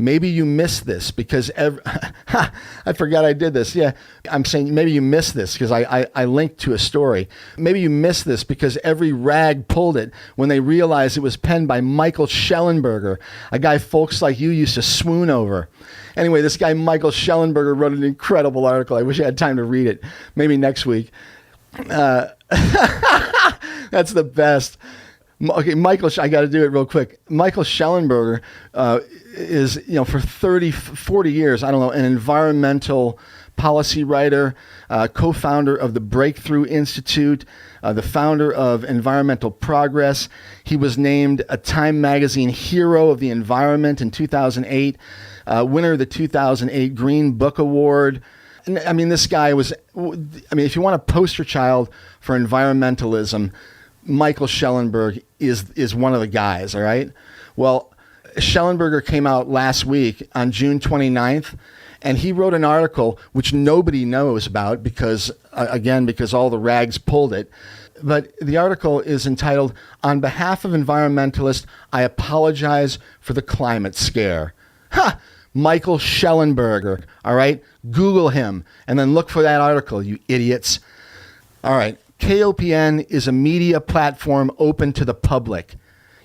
Maybe you missed this because I forgot I did this. Yeah, I'm saying maybe you missed this because I linked to a story. Maybe you missed this because every rag pulled it when they realized it was penned by Michael Schellenberger, a guy folks like you used to swoon over. Anyway, this guy Michael Schellenberger wrote an incredible article. I wish I had time to read it. Maybe next week. That's the best. Okay, I got to do it real quick. Michael Schellenberger is, for 40 years, I don't know, an environmental policy writer, co-founder of the Breakthrough Institute, the founder of Environmental Progress. He was named a Time Magazine Hero of the Environment in 2008, winner of the 2008 Green Book Award. I mean, this guy was, if you want a poster child for environmentalism, Michael Schellenberg is one of the guys, all right? Well, Schellenberger came out last week on June 29th, and he wrote an article which nobody knows about because all the rags pulled it. But the article is entitled, "On Behalf of Environmentalists, I Apologize for the Climate Scare." Ha! Michael Schellenberger, all right? Google him, and then look for that article, you idiots. All right. KOPN is a media platform open to the public.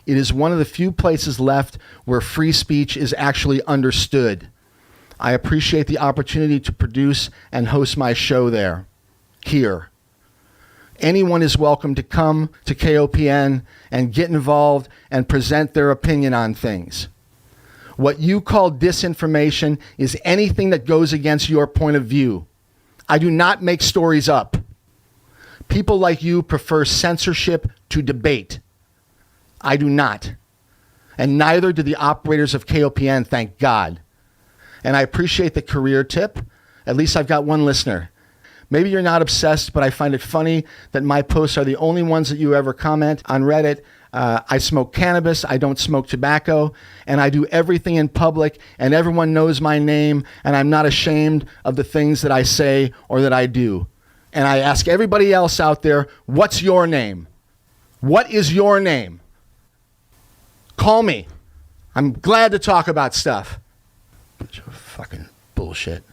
It is one of the few places left where free speech is actually understood. I appreciate the opportunity to produce and host my show there. Here. Anyone is welcome to come to KOPN and get involved and present their opinion on things. What you call disinformation is anything that goes against your point of view. I do not make stories up. People like you prefer censorship to debate. I do not. And neither do the operators of KOPN, thank God. And I appreciate the career tip. At least I've got one listener. Maybe you're not obsessed, but I find it funny that my posts are the only ones that you ever comment on Reddit. I smoke cannabis, I don't smoke tobacco, and I do everything in public, and everyone knows my name, and I'm not ashamed of the things that I say or that I do. And I ask everybody else out there, what's your name? What is your name? Call me. I'm glad to talk about stuff. Bunch of fucking bullshit.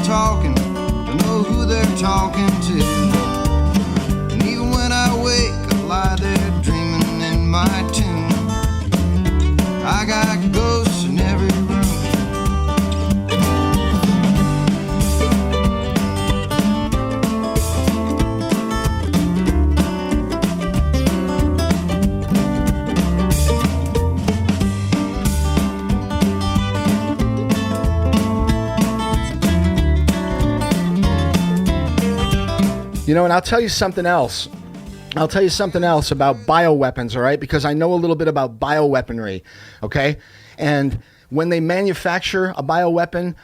Talking, to know who they're talking to. And even when I wake, I lie there dreaming in my tomb. I got ghosts in every room. And I'll tell you something else. I'll tell you something else about bioweapons, all right? Because I know a little bit about bioweaponry, okay? And when they manufacture a bioweapon,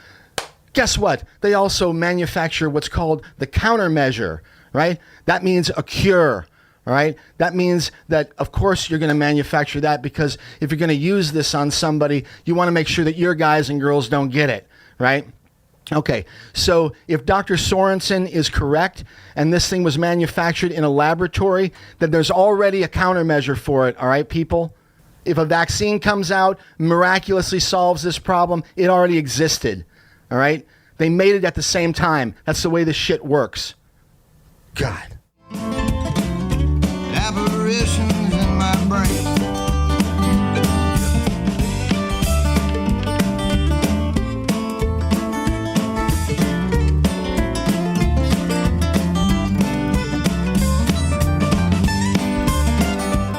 guess what? They also manufacture what's called the countermeasure, right? That means a cure, all right? That means that, of course, you're going to manufacture that because if you're going to use this on somebody, you want to make sure that your guys and girls don't get it, right? Okay, so if Dr. Sorensen is correct and this thing was manufactured in a laboratory, then there's already a countermeasure for it, all right, people? If a vaccine comes out, miraculously solves this problem, it already existed, all right? They made it at the same time. That's the way this shit works. God. Apparitions in my brain.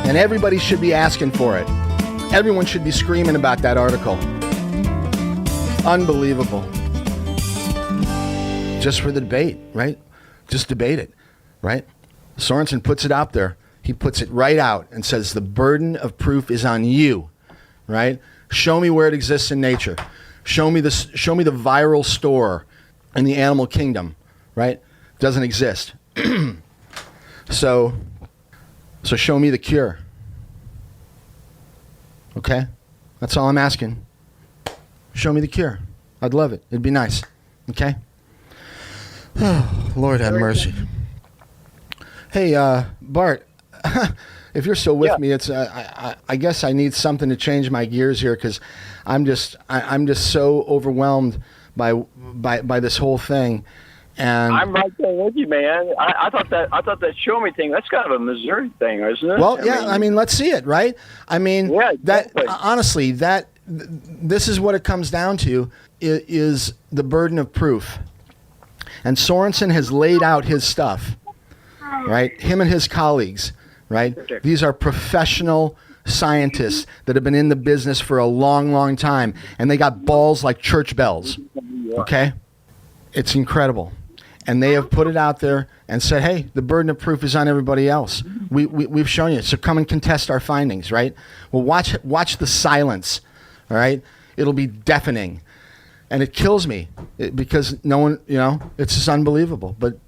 And everybody should be asking for it. Everyone should be screaming about that article. Unbelievable. Just for the debate, right? Just debate it, right? Sorensen puts it out there. He puts it right out and says the burden of proof is on you, right? Show me where it exists in nature. Show me the viral store in the animal kingdom, right? Doesn't exist. So show me the cure. Okay? That's all I'm asking. Show me the cure. I'd love it. It'd be nice. Okay? Oh, Lord have mercy. Hey, Bart, if you're still with me, it's I guess I need something to change my gears here, because I'm just so overwhelmed by this whole thing. And I'm right there with you, man. I thought that show me thing, that's kind of a Missouri thing, isn't it? Well, I mean, let's see it, right? I mean, exactly. that honestly, this is what it comes down to, is the burden of proof. And Sorensen has laid out his stuff, right? Him and his colleagues, right? These are professional scientists that have been in the business for a long, long time, and they got balls like church bells, okay? It's incredible. And they have put it out there and said, hey, the burden of proof is on everybody else. We've shown you, so come and contest our findings, right? Well, watch the silence, all right? It'll be deafening. And it kills me because no one, it's just unbelievable. But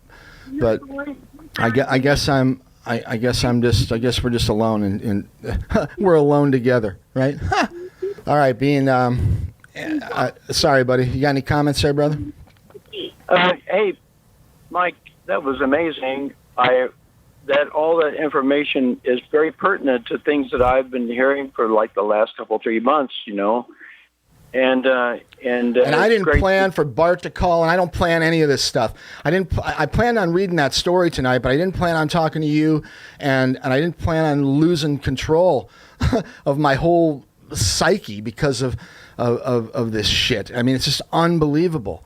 I guess we're just alone, and we're alone together, right? All right, sorry, buddy. You got any comments there, brother? Hey, Mike, that was amazing. That all that information is very pertinent to things that I've been hearing for like the last 3 months, And I didn't plan for Bart to call, and I don't plan any of this stuff. I planned on reading that story tonight, but I didn't plan on talking to you, and I didn't plan on losing control of my whole psyche because of this shit. I mean, it's just unbelievable.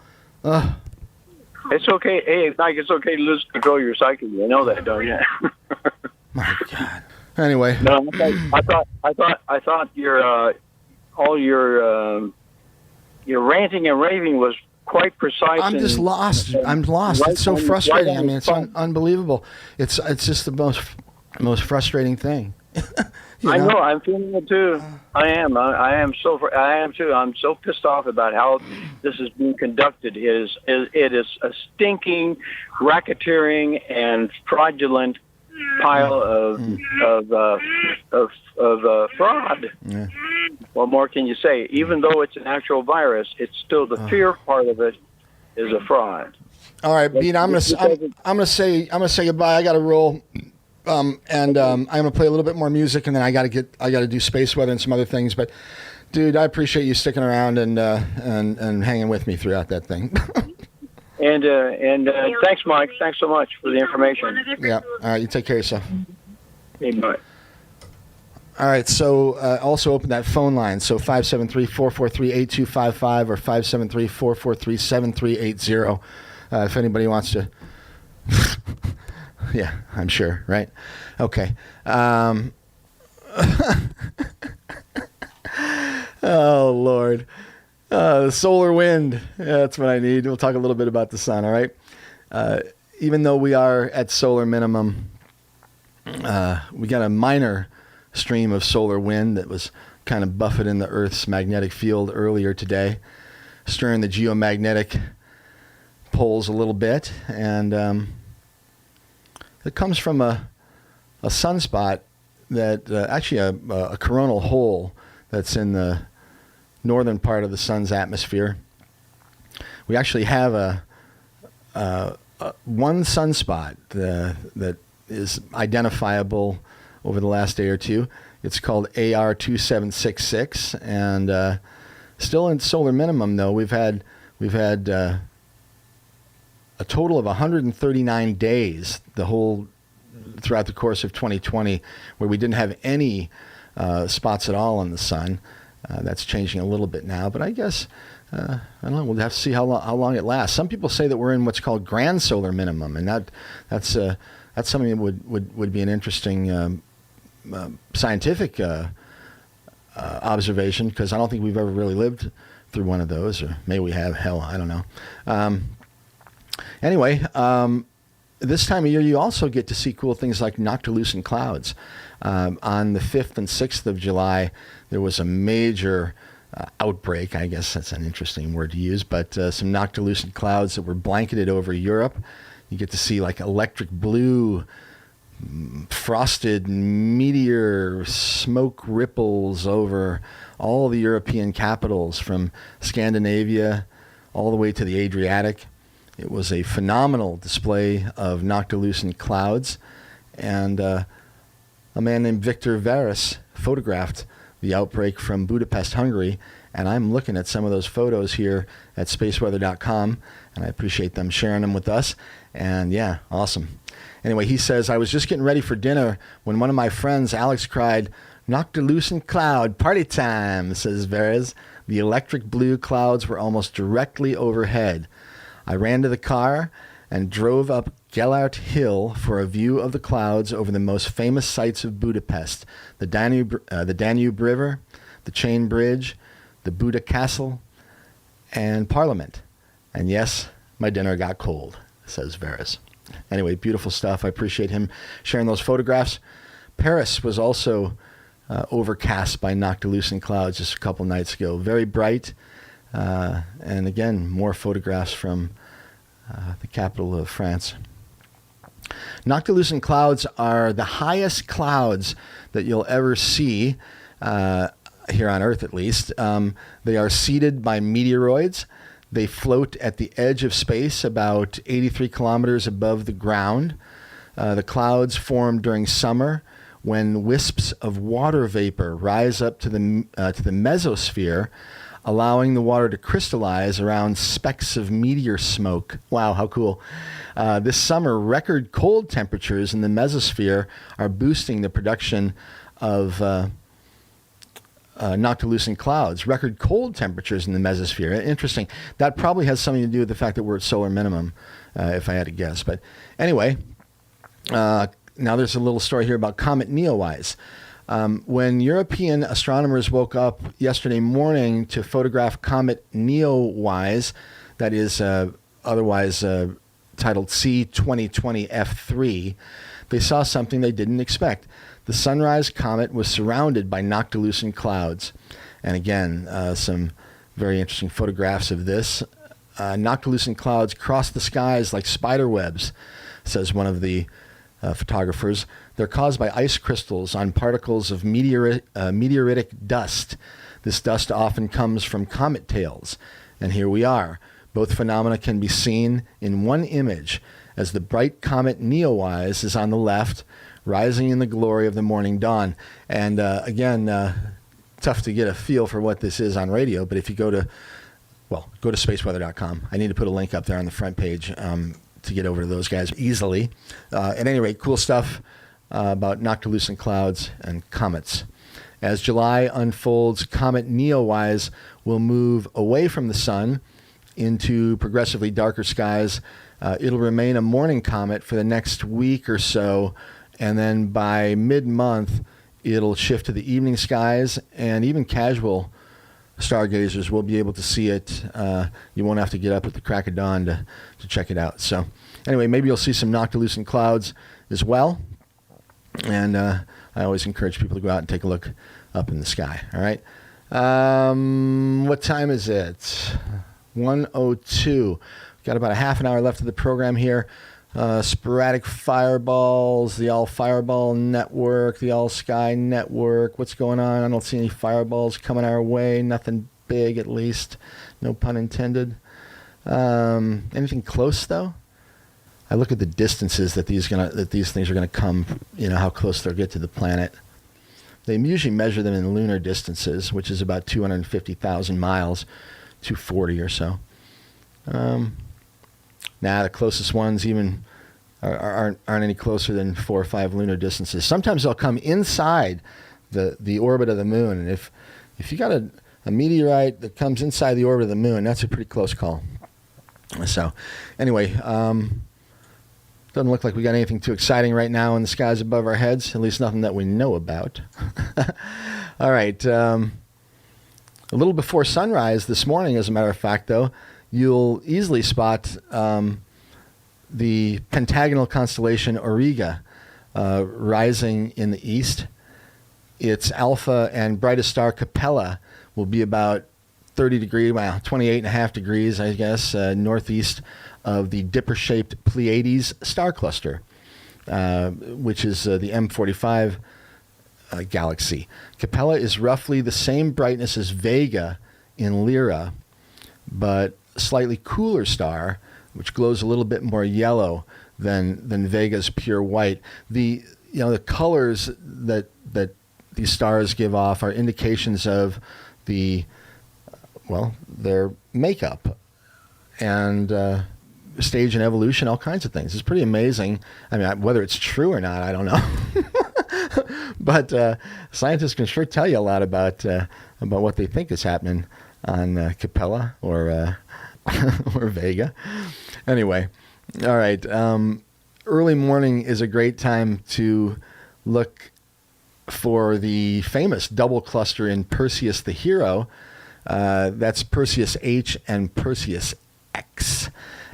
It's okay. Hey, Mike, it's okay to lose control of your psyche. You know that, don't you? My God. Anyway. No, I thought your all your ranting and raving was quite precise. I'm just lost. I'm lost. It's so frustrating. I mean, it's unbelievable. It's just the most frustrating thing. I know. I'm feeling it too. I am too. I'm so pissed off about how this is being conducted. It is a stinking, racketeering, and fraudulent pile of fraud. Yeah. What more can you say? Even though it's an actual virus, it's still the fear part of it is a fraud. All right, Bean. I'm gonna say goodbye. I got to roll. I'm gonna play a little bit more music, and then I gotta do space weather and some other things. But, dude, I appreciate you sticking around and hanging with me throughout that thing. and thanks, Mike. Thanks so much for the information. Yeah. All right. You take care of yourself. Hey, bye. All right, so also open that phone line, so 573-443-8255 or 573-443-7380 if anybody wants to. Yeah, I'm sure, right? Okay. Oh, Lord. The solar wind, that's what I need. We'll talk a little bit about the sun, all right? Even though we are at solar minimum, we got a minor stream of solar wind that was kind of buffeting the Earth's magnetic field earlier today, stirring the geomagnetic poles a little bit, and it comes from a sunspot that actually a coronal hole that's in the northern part of the sun's atmosphere. We actually have one sunspot that is identifiable over the last day or two. It's called AR 2766, and still in solar minimum though. We've had a total of 139 days throughout the course of 2020 where we didn't have any spots at all on the sun. That's changing a little bit now, but I guess I don't know. We'll have to see how long it lasts. Some people say that we're in what's called grand solar minimum, and that's something that would be an interesting scientific observation, because I don't think we've ever really lived through one of those, or maybe we have. Hell, I don't know. Anyway, this time of year you also get to see cool things like noctilucent clouds. On the 5th and 6th of July, there was a major outbreak. I guess that's an interesting word to use, but some noctilucent clouds that were blanketed over Europe. You get to see like electric blue, frosted meteor smoke ripples over all the European capitals from Scandinavia all the way to the Adriatic. It was a phenomenal display of noctilucent clouds, and a man named Victor Veres photographed the outbreak from Budapest, Hungary, and I'm looking at some of those photos here at spaceweather.com, and I appreciate them sharing them with us. And yeah, awesome. Anyway, he says, I was just getting ready for dinner when one of my friends, Alex, cried, "Noctilucent cloud, party time," says Veres. The electric blue clouds were almost directly overhead. I ran to the car and drove up Gellert Hill for a view of the clouds over the most famous sights of Budapest, the Danube River, the Chain Bridge, the Buda Castle, and Parliament. And yes, my dinner got cold, says Veres. Anyway, beautiful stuff. I appreciate him sharing those photographs. Paris was also overcast by noctilucent clouds just a couple nights ago. Very bright. And again, more photographs from the capital of France. Noctilucent clouds are the highest clouds that you'll ever see, here on Earth at least. They are seeded by meteoroids. They float at the edge of space about 83 kilometers above the ground. The clouds form during summer when wisps of water vapor rise up to the mesosphere, allowing the water to crystallize around specks of meteor smoke. Wow, how cool. This summer, record cold temperatures in the mesosphere are boosting the production of noctilucent clouds. Record cold temperatures in the mesosphere. Interesting. That probably has something to do with the fact that we're at solar minimum, if I had to guess. But anyway, now there's a little story here about Comet Neowise. When European astronomers woke up yesterday morning to photograph Comet Neowise, that is otherwise titled C2020 F3, they saw something they didn't expect. The sunrise comet was surrounded by noctilucent clouds. And again, some very interesting photographs of this. Noctilucent clouds cross the skies like spider webs, says one of the photographers. They're caused by ice crystals on particles of meteoritic dust. This dust often comes from comet tails. And here we are. Both phenomena can be seen in one image, as the bright comet Neowise is on the left, rising in the glory of the morning dawn. And again, tough to get a feel for what this is on radio, but if you go to spaceweather.com. I need to put a link up there on the front page to get over to those guys easily. At any rate, cool stuff about noctilucent clouds and comets. As July unfolds, Comet Neowise will move away from the sun into progressively darker skies. It'll remain a morning comet for the next week or so, and then by mid-month, it'll shift to the evening skies, and even casual stargazers will be able to see it. You won't have to get up at the crack of dawn to check it out. So anyway, maybe you'll see some noctilucent clouds as well. And I always encourage people to go out and take a look up in the sky. All right. What time is it? 1:02. Got about a half an hour left of the program here. Sporadic fireballs, the All Fireball Network, the All Sky Network. What's going on? I don't see any fireballs coming our way. Nothing big, at least. No pun intended. Anything close, though? I look at the distances that these things are gonna come. You know how close they'll get to the planet. They usually measure them in lunar distances, which is about 250,000 miles, 240 or so. The closest ones even aren't any closer than 4 or 5 lunar distances. Sometimes they'll come inside the orbit of the moon, and if you got a meteorite that comes inside the orbit of the moon, that's a pretty close call. So, anyway, doesn't look like we got anything too exciting right now in the skies above our heads. At least nothing that we know about. All right. A little before sunrise this morning, as a matter of fact, though, you'll easily spot the pentagonal constellation Auriga rising in the east. Its alpha and brightest star Capella will be about 30 degrees, 28.5 degrees, I guess, northeast of the Dipper-shaped Pleiades star cluster, which is the M45 galaxy. Capella is roughly the same brightness as Vega in Lyra, but a slightly cooler star, which glows a little bit more yellow than Vega's pure white. The colors that these stars give off are indications of their makeup and stage and evolution, all kinds of things. It's pretty amazing. I mean, whether it's true or not, I don't know. But scientists can sure tell you a lot about what they think is happening on Capella or Vega. Anyway, all right. Early morning is a great time to look for the famous double cluster in Perseus the Hero. That's Perseus H and Perseus X.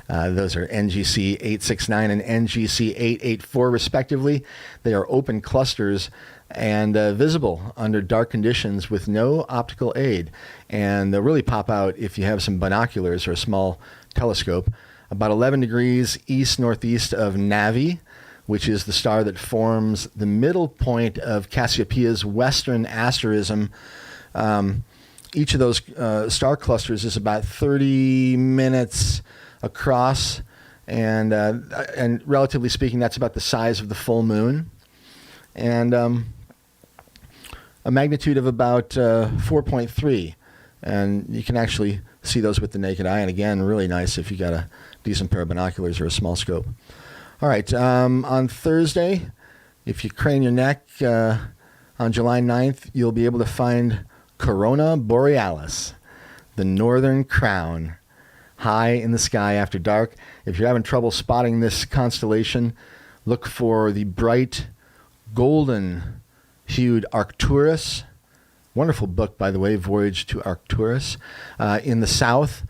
Those are NGC 869 and NGC 884 respectively. They are open clusters and visible under dark conditions with no optical aid. And they'll really pop out if you have some binoculars or a small telescope. About 11 degrees east-northeast of Navi, which is the star that forms the middle point of Cassiopeia's western asterism. Each of those star clusters is about 30 minutes across, and relatively speaking, that's about the size of the full moon, and a magnitude of about 4.3. And you can actually see those with the naked eye, and again, really nice if you got a decent pair of binoculars or a small scope. All right, on Thursday, if you crane your neck, on July 9th, you'll be able to find Corona Borealis, the northern crown, high in the sky after dark. If you're having trouble spotting this constellation, look for the bright golden-hued Arcturus. Wonderful book, by the way, Voyage to Arcturus, in the south.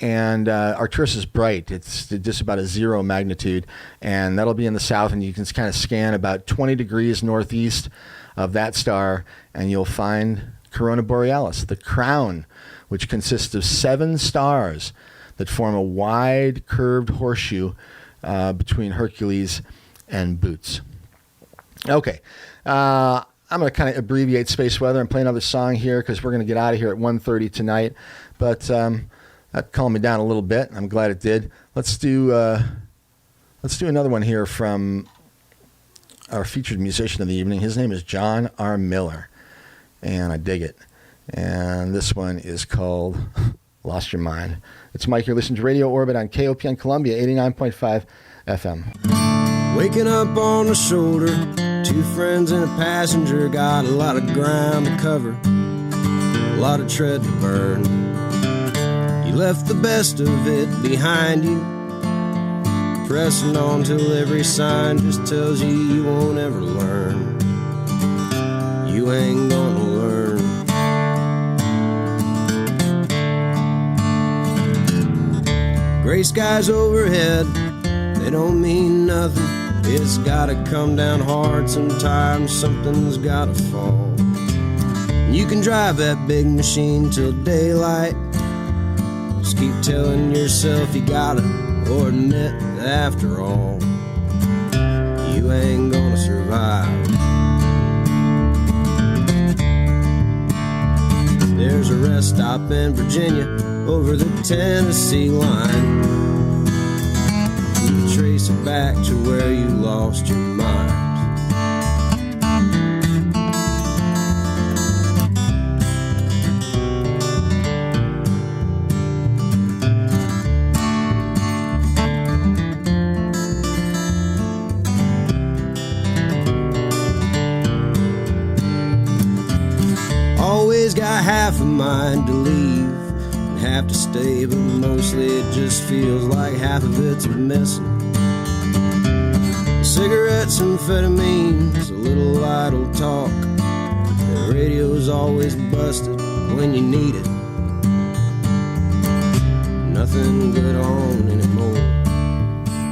And Arcturus is bright. It's just about a 0 magnitude, and that'll be in the south, and you can kind of scan about 20 degrees northeast of that star, and you'll find Corona Borealis, the crown, which consists of 7 stars that form a wide curved horseshoe between Hercules and Bootes. Okay, I'm going to kind of abbreviate space weather and play another song here because we're going to get out of here at 1:30 tonight, but that calmed me down a little bit. I'm glad it did. Let's do another one here from our featured musician of the evening. His name is John R. Miller, and I dig it. And this one is called Lost Your Mind. It's Mike. You're listening to Radio Orbit on KOPN Columbia, 89.5 FM. Waking up on the shoulder, 2 friends and a passenger, got a lot of ground to cover, a lot of tread to burn. You left the best of it behind you, pressing on till every sign just tells you you won't ever learn. You ain't gonna learn. Gray skies overhead, they don't mean nothing. It's gotta come down hard sometimes, something's gotta fall. You can drive that big machine till daylight, just keep telling yourself you gotta, or admit that after all, you ain't gonna survive. There's a rest stop in Virginia over the Tennessee line. You can trace it back to where you lost your mind. Always got half a mind to leave and half to stay, but mostly it just feels like half of it's missing. Cigarettes, amphetamines, a little idle talk. The radio's always busted when you need it. Nothing good on anymore.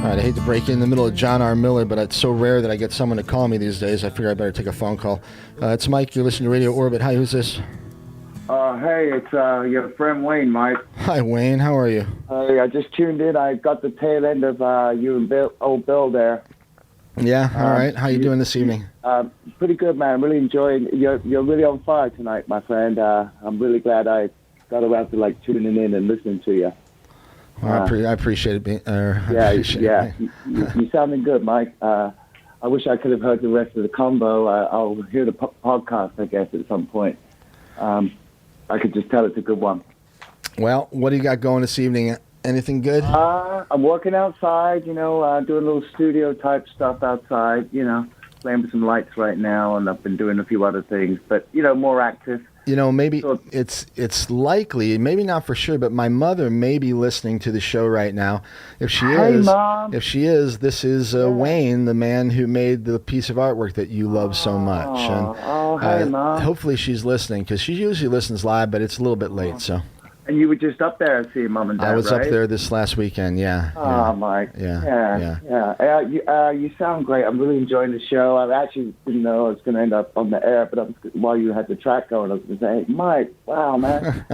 All right, I hate to break in the middle of John R. Miller, but it's so rare that I get someone to call me these days. I figure I better take a phone call. It's Mike. You're listening to Radio Orbit. Hi, who's this? Hey, it's your friend Wayne, Mike. Hi, Wayne. How are you? Hey, I just tuned in. I got the tail end of you and Bill there. Yeah. All right. How you doing this evening? Pretty good, man. I'm really enjoying. You're really on fire tonight, my friend. I'm really glad I got around to tuning in and listening to you. Well, I appreciate it. You sounding good, Mike. I wish I could have heard the rest of the combo. I'll hear the podcast, I guess, at some point. I could just tell it's a good one. Well, what do you got going this evening? Anything good? I'm working outside, doing a little studio type stuff outside, playing with some lights right now, and I've been doing a few other things, but, more active. Maybe it's likely, maybe not for sure, but my mother may be listening to the show right now. If she is, Mom. this is Wayne, the man who made the piece of artwork that you love so much. And hey, Mom. hopefully she's listening, because she usually listens live, but it's a little bit late. So. And you were just up there seeing Mom and Dad, I was right? up there this last weekend, yeah. Oh, Mike. Yeah. You sound great. I'm really enjoying the show. I actually didn't know I was going to end up on the air, but while you had the track going, I was going to say, hey, Mike, wow, man.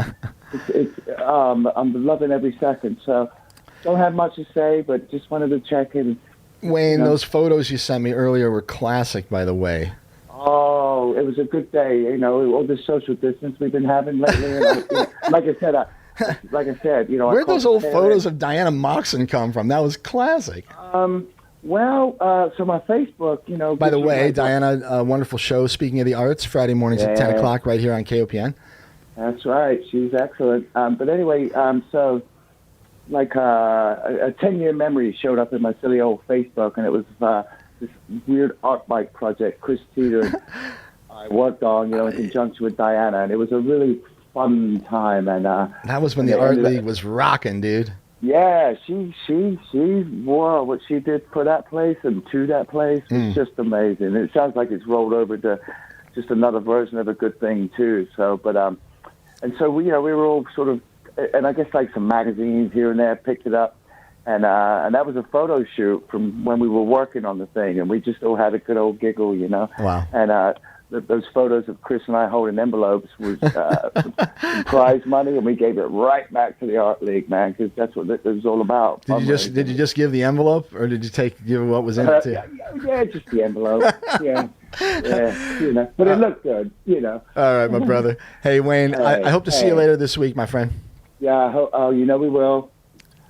I'm loving every second. So don't have much to say, but just wanted to check in. Wayne, those photos you sent me earlier were classic, by the way. Oh, it was a good day. All the social distance we've been having lately. And like I said, where'd those old photos of Diana Moxon come from? That was classic. So my Facebook, By the way, Diana, a wonderful show, Speaking of the Arts, Friday mornings at 10 o'clock right here on KOPN. That's right. She's excellent. But anyway, so a 10-year memory showed up in my silly old Facebook, and it was this weird art bike project Chris Teeter and I worked on, in conjunction with Diana, and it was a really fun time. And that was when the Art League was rocking, dude. Yeah, she what she did for that place and to that place was just amazing. It sounds like it's rolled over to just another version of a good thing too. So, but and so we were all sort of, and I guess some magazines here and there picked it up. And that was a photo shoot from when we were working on the thing, and we just all had a good old giggle, Wow. And those photos of Chris and I holding envelopes was some prize money, and we gave it right back to the Art League, man, because that's what it was all about. Did you just give the envelope, or did you give what was in it too? Yeah, just the envelope. Yeah. But it looked good, All right, my brother. Hey, Wayne, I hope to see you later this week, my friend. Yeah, we will.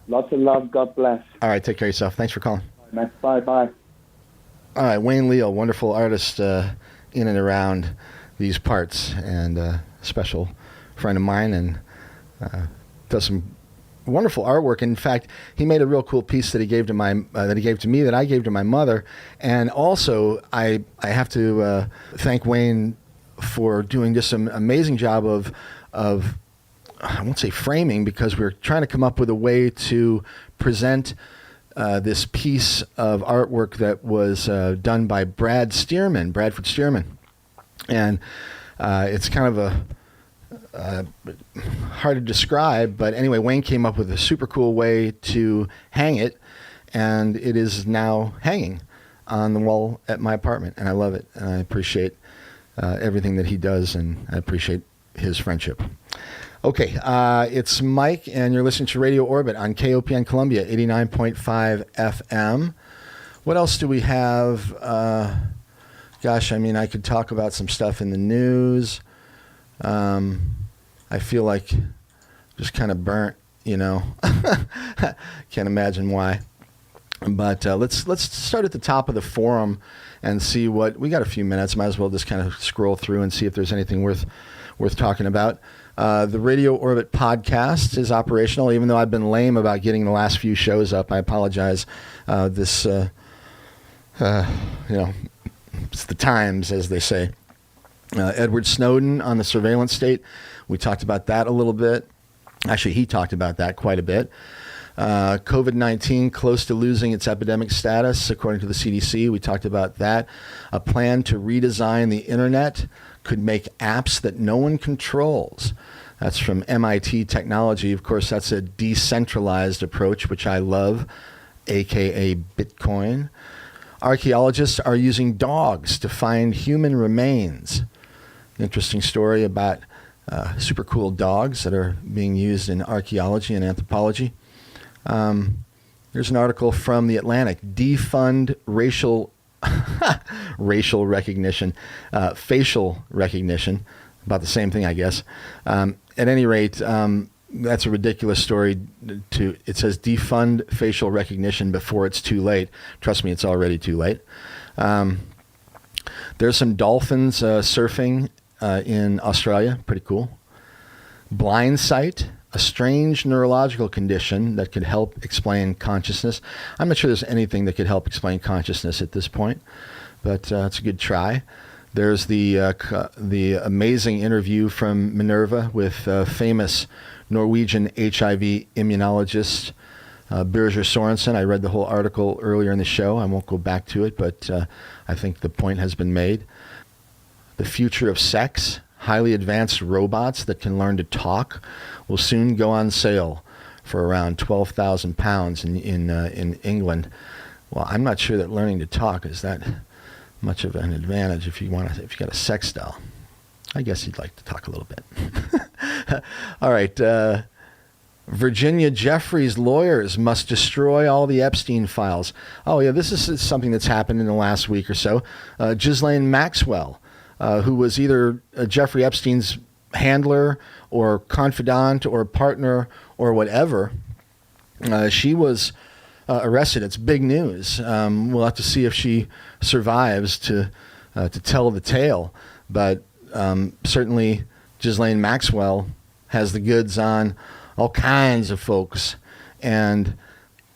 Lots of love. God bless. All right, take care of yourself. Thanks for calling. Bye. All right, Wayne Leal, wonderful artist in and around these parts, and a special friend of mine, and does some wonderful artwork. In fact, he made a real cool piece that he gave to me that I gave to my mother. And also, I have to thank Wayne for doing just an amazing job of I won't say framing, because we're trying to come up with a way to present this piece of artwork that was done by Bradford Stearman. And it's kind of hard to describe, but anyway, Wayne came up with a super cool way to hang it, and it is now hanging on the wall at my apartment, and I love it, and I appreciate everything that he does, and I appreciate his friendship. Okay, it's Mike, and you're listening to Radio Orbit on KOPN Columbia, 89.5 FM. What else do we have? I could talk about some stuff in the news. I feel like just kind of burnt, Can't imagine why. But let's start at the top of the forum and see we got a few minutes. Might as well just kind of scroll through and see if there's anything worth talking about. The Radio Orbit podcast is operational, even though I've been lame about getting the last few shows up. I apologize. It's the times, as they say. Edward Snowden on the surveillance state. We talked about that a little bit. Actually, he talked about that quite a bit. COVID-19 close to losing its epidemic status, according to the CDC. We talked about that. A plan to redesign the internet could make apps that no one controls. That's from MIT Technology. Of course, that's a decentralized approach, which I love, aka Bitcoin. Archaeologists are using dogs to find human remains. Interesting story about super cool dogs that are being used in archaeology and anthropology. There's an article from The Atlantic, defund racial recognition, facial recognition, about the same thing, I guess. At any rate, that's a ridiculous story. It says defund facial recognition before it's too late. Trust me, it's already too late. There's some dolphins surfing in Australia. Pretty cool. Blind sight, a strange neurological condition that could help explain consciousness. I'm not sure there's anything that could help explain consciousness at this point, but it's a good try. There's the amazing interview from Minerva with famous Norwegian HIV immunologist Birger Sorensen. I read the whole article earlier in the show. I won't go back to it, but I think the point has been made. The future of sex, highly advanced robots that can learn to talk, will soon go on sale for around £12,000 in England. Well, I'm not sure that learning to talk is that much of an advantage if you got a sex doll. I guess you'd like to talk a little bit. All right. Virginia Jeffrey's lawyers must destroy all the Epstein files. Oh, yeah, this is something that's happened in the last week or so. Ghislaine Maxwell, who was either Jeffrey Epstein's handler or confidant or partner or whatever, she was arrested. It's big news. We'll have to see if she survives to tell the tale. But certainly Ghislaine Maxwell has the goods on all kinds of folks. And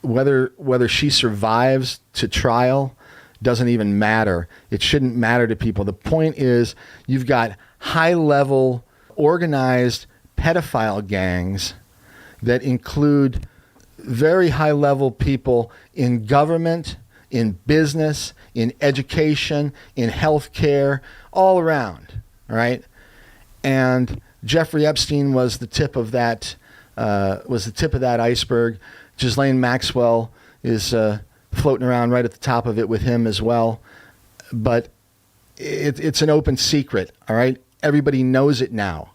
whether she survives to trial doesn't even matter. It shouldn't matter to people. The point is you've got high-level organized pedophile gangs that include very high-level people in government, in business, in education, in healthcare, all around, right? And Jeffrey Epstein was the tip of that iceberg. Ghislaine Maxwell is floating around right at the top of it with him as well. But it's an open secret, all right? Everybody knows it now,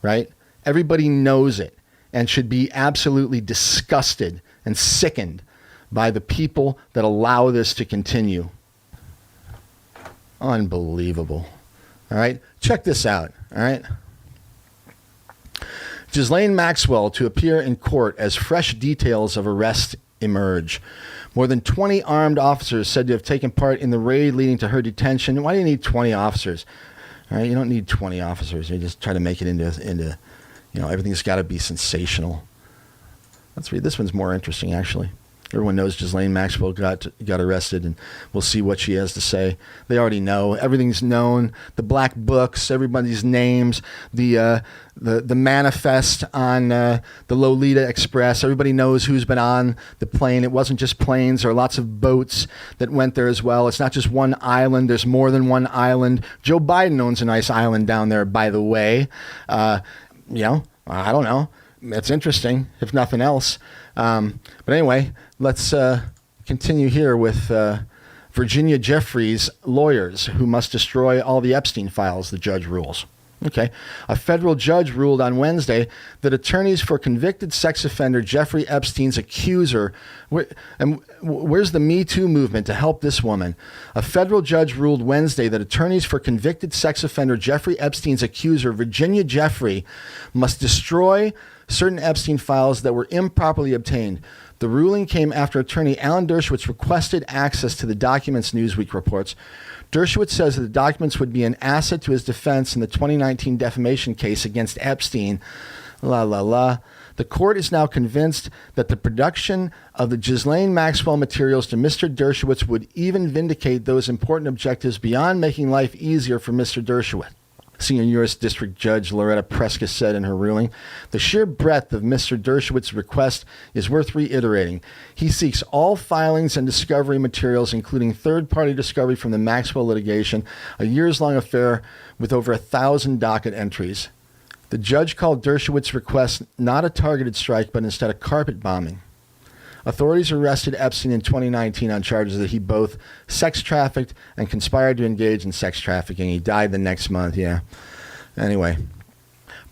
right? Everybody knows it and should be absolutely disgusted and sickened by the people that allow this to continue. Unbelievable. All right? Check this out, all right? Ghislaine Maxwell to appear in court as fresh details of arrest emerge. More than 20 armed officers said to have taken part in the raid leading to her detention. Why do you need 20 officers? All right, you don't need 20 officers. You just try to make it into everything's got to be sensational. Let's read. This one's more interesting, actually. Everyone knows Ghislaine Maxwell got arrested, and we'll see what she has to say. They already know. Everything's known. The black books, everybody's names, the manifest on the Lolita Express. Everybody knows who's been on the plane. It wasn't just planes. There are lots of boats that went there as well. It's not just one island. There's more than one island. Joe Biden owns a nice island down there, by the way. I don't know. It's interesting, if nothing else. But anyway, let's continue here with Virginia Jeffrey's lawyers who must destroy all the Epstein files, the judge rules. Okay. A federal judge ruled on Wednesday that attorneys for convicted sex offender Jeffrey Epstein's accuser, where's the Me Too movement to help this woman? A federal judge ruled Wednesday that attorneys for convicted sex offender Jeffrey Epstein's accuser, Virginia Jeffrey, must destroy certain Epstein files that were improperly obtained. The ruling came after attorney Alan Dershowitz requested access to the documents, Newsweek reports. Dershowitz says that the documents would be an asset to his defense in the 2019 defamation case against Epstein. The court is now convinced that the production of the Ghislaine Maxwell materials to Mr. Dershowitz would even vindicate those important objectives beyond making life easier for Mr. Dershowitz. Senior U.S. District Judge Loretta Preska said in her ruling, the sheer breadth of Mr. Dershowitz's request is worth reiterating. He seeks all filings and discovery materials, including third-party discovery from the Maxwell litigation, a years-long affair with over 1,000 docket entries. The judge called Dershowitz's request not a targeted strike, but instead a carpet bombing. Authorities arrested Epstein in 2019 on charges that he both sex trafficked and conspired to engage in sex trafficking. He died the next month, yeah. Anyway,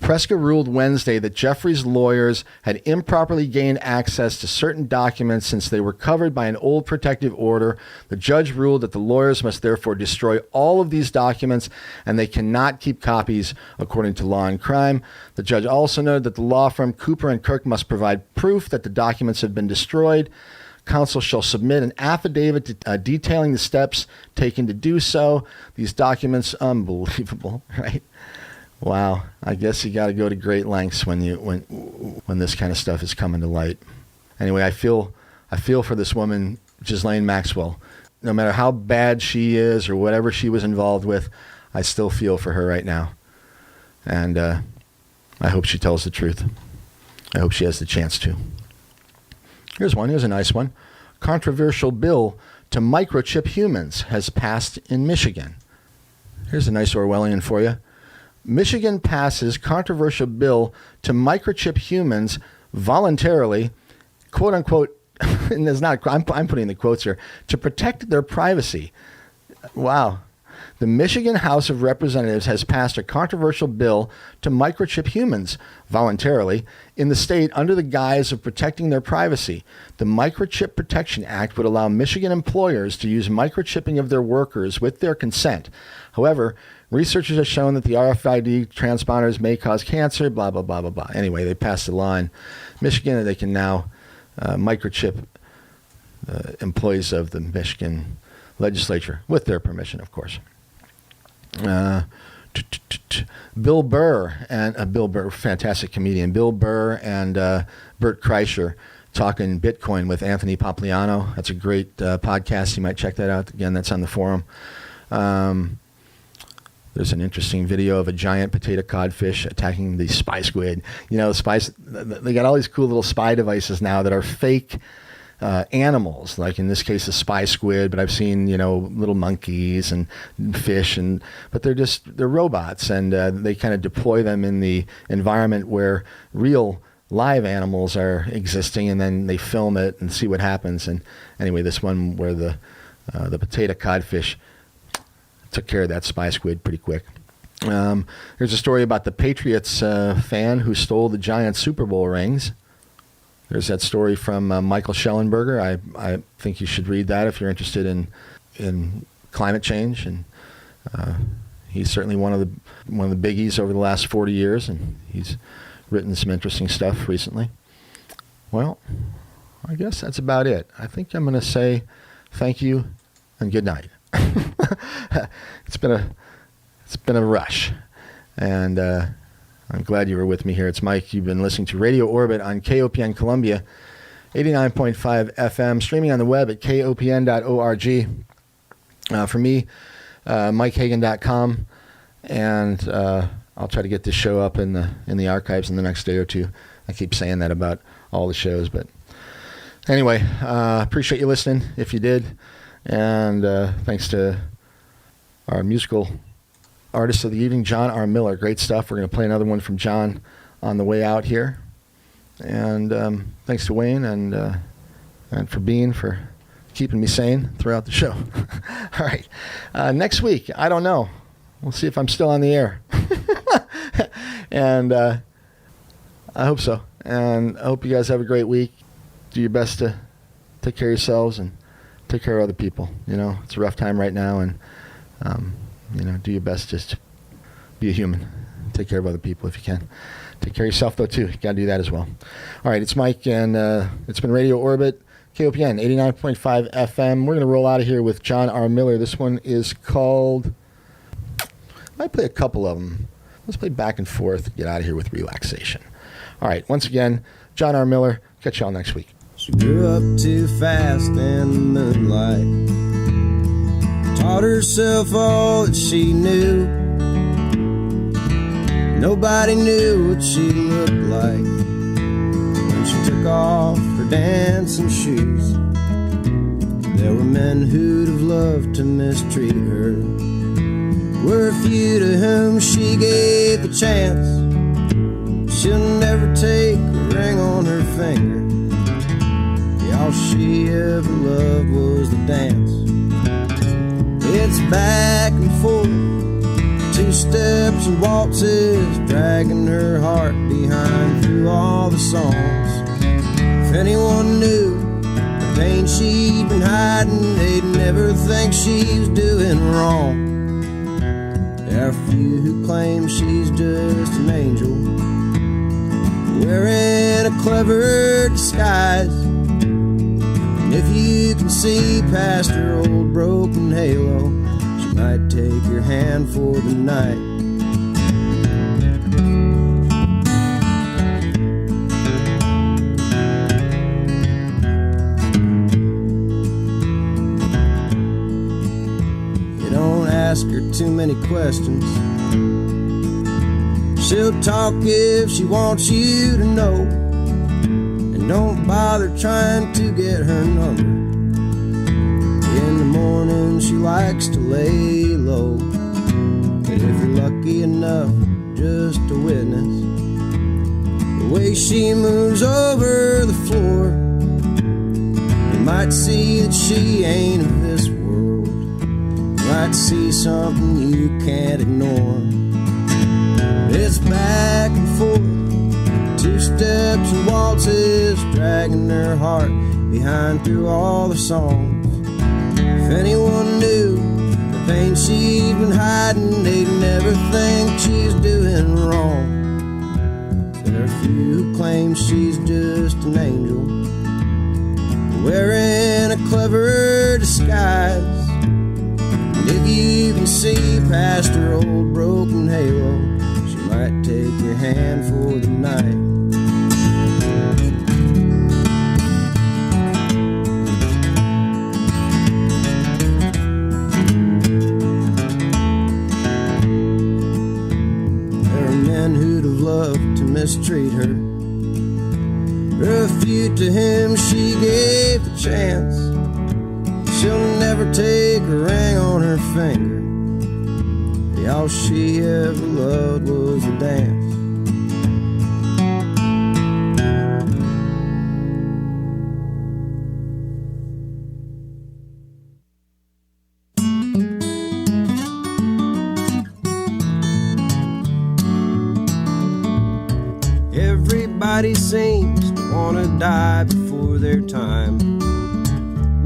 Preska ruled Wednesday that Jeffrey's lawyers had improperly gained access to certain documents since they were covered by an old protective order. The judge ruled that the lawyers must therefore destroy all of these documents and they cannot keep copies according to law and crime. The judge also noted that the law firm Cooper and Kirk must provide proof that the documents have been destroyed. Counsel shall submit an affidavit detailing the steps taken to do so. These documents, unbelievable, right? Wow, I guess you got to go to great lengths when this kind of stuff is coming to light. Anyway, I feel for this woman, Ghislaine Maxwell. No matter how bad she is or whatever she was involved with, I still feel for her right now. And I hope she tells the truth. I hope she has the chance to. Here's one. Here's a nice one. Controversial bill to microchip humans has passed in Michigan. Here's a nice Orwellian for you. Michigan passes controversial bill to microchip humans voluntarily, quote unquote, and there's not, I'm putting the quotes here, to protect their privacy. Wow. The Michigan House of Representatives has passed a controversial bill to microchip humans voluntarily in the state under the guise of protecting their privacy. The Microchip Protection Act would allow Michigan employers to use microchipping of their workers with their consent. However, researchers have shown that the RFID transponders may cause cancer, blah, blah, blah, blah, blah. Anyway, they passed a law in Michigan that they can now microchip employees of the Michigan legislature with their permission, of course. Bill Burr, fantastic comedian. Bill Burr and Bert Kreischer talking Bitcoin with Anthony Popliano. That's a great podcast. You might check that out. Again, that's on the forum. There's an interesting video of a giant potato codfish attacking the spy squid. You know, they got all these cool little spy devices now that are fake animals, like in this case a spy squid, but I've seen, little monkeys and fish, but they're robots, and they kind of deploy them in the environment where real live animals are existing, and then they film it and see what happens. And anyway, this one where the potato codfish took care of that spy squid pretty quick. There's a story about the Patriots fan who stole the Giants Super Bowl rings. There's that story from Michael Schellenberger. I think you should read that if you're interested in climate change. And he's certainly one of the biggies over the last 40 years, and he's written some interesting stuff recently. Well, I guess that's about it. I think I'm going to say thank you and good night. It's been a rush, and I'm glad you were with me here. It's Mike. You've been listening to Radio Orbit on KOPN Columbia, 89.5 FM, streaming on the web at kopn.org. For me, MikeHagan.com, and I'll try to get this show up in the archives in the next day or two. I keep saying that about all the shows, but anyway, appreciate you listening if you did, and thanks to our musical artist of the evening, John R. Miller. Great stuff. We're going to play another one from John on the way out here. And thanks to Wayne and for keeping me sane throughout the show. All right. Next week, I don't know. We'll see if I'm still on the air. And I hope so. And I hope you guys have a great week. Do your best to take care of yourselves and take care of other people. It's a rough time right now, and do your best just to be a human. Take care of other people if you can. Take care of yourself, though, too. You got to do that as well. All right, it's Mike, and it's been Radio Orbit, KOPN, 89.5 FM. We're going to roll out of here with John R. Miller. This one is called... I might play a couple of them. Let's play Back and Forth, get out of here with Relaxation. All right, once again, John R. Miller. Catch y'all next week. She grew up too fast in the moonlight. Taught herself all that she knew. Nobody knew what she looked like when she took off her dancing shoes. There were men who'd have loved to mistreat her. Were a few to whom she gave the chance. She'll never take a ring on her finger. All she ever loved was the dance. It's back and forth to two steps and waltzes, dragging her heart behind through all the songs. If anyone knew the pain she'd been hiding, they'd never think she's doing wrong. There are few who claim she's just an angel, wearing a clever disguise. And if you can see past her old broken halo, she might take your hand for the night. You don't ask her too many questions. She'll talk if she wants you to know. And don't bother trying to get her number. In the morning she likes to lay low. And if you're lucky enough just to witness the way she moves over the floor, you might see that she ain't of this world. You might see something you can't ignore. It's back and forth, two steps and waltzes, dragging her heart behind through all the songs. If anyone knew the pain she'd been hiding, they'd never think she's doing wrong. There are few who claim she's just an angel, wearing a clever disguise. And if you can see past her old broken halo, might take your hand for the night. There are men who'd have loved to mistreat her. There are a few to whom she gave the chance. She'll never take a ring on her finger. All she ever loved was a dance. Everybody seems to want to die before their time,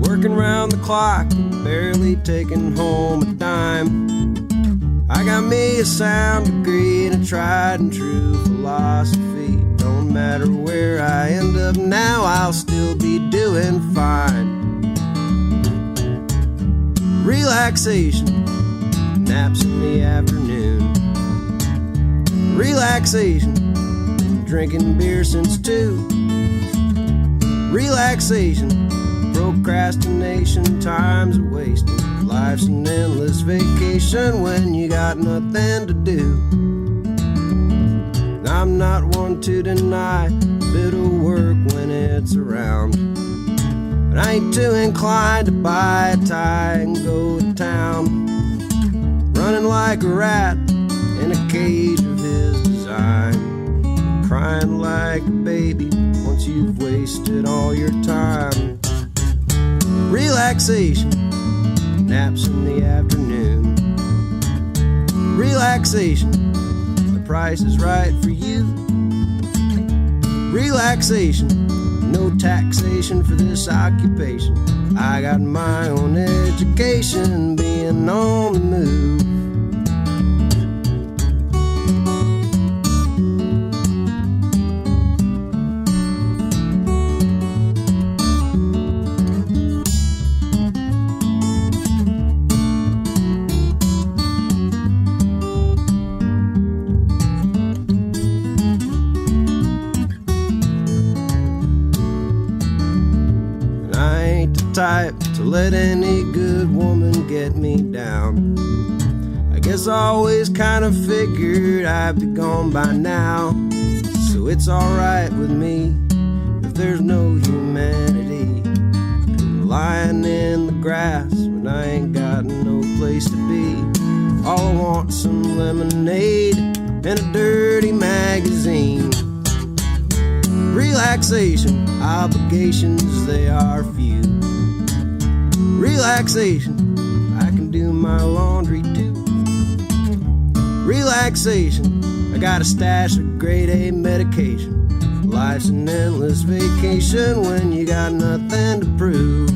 working round the clock and barely taking home a dime. I got me a sound degree and a tried and true philosophy. Don't matter where I end up now, I'll still be doing fine. Relaxation, naps in the afternoon. Relaxation, drinking beer since 2. Relaxation, procrastination, time's a wasting. Life's an endless vacation when you got nothing to do. I'm not one to deny a bit of work when it's around, but I ain't too inclined to buy a tie and go to town, running like a rat in a cage of his design, crying like a baby once you've wasted all your time. Relaxation, naps in the afternoon. Relaxation, the price is right for you. Relaxation, no taxation for this occupation. I got my own education, being on the move. Type to let any good woman get me down. I guess I always kind of figured I'd be gone by now, so it's alright with me if there's no humanity. I'm lying in the grass when I ain't got no place to be. All I want's some lemonade and a dirty magazine. Relaxation, obligations, they are few. Relaxation, I can do my laundry too. Relaxation, I got a stash of grade A medication. Life's an endless vacation when you got nothing to prove.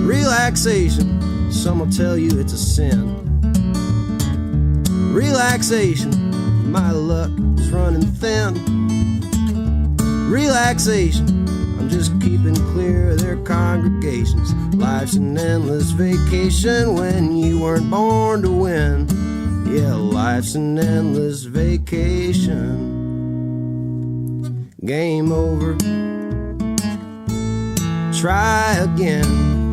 Relaxation, some will tell you it's a sin. Relaxation, my luck is running thin. Relaxation, I'm just keeping clear of their congregations. Life's an endless vacation when you weren't born to win. Yeah, life's an endless vacation. Game over. Try again.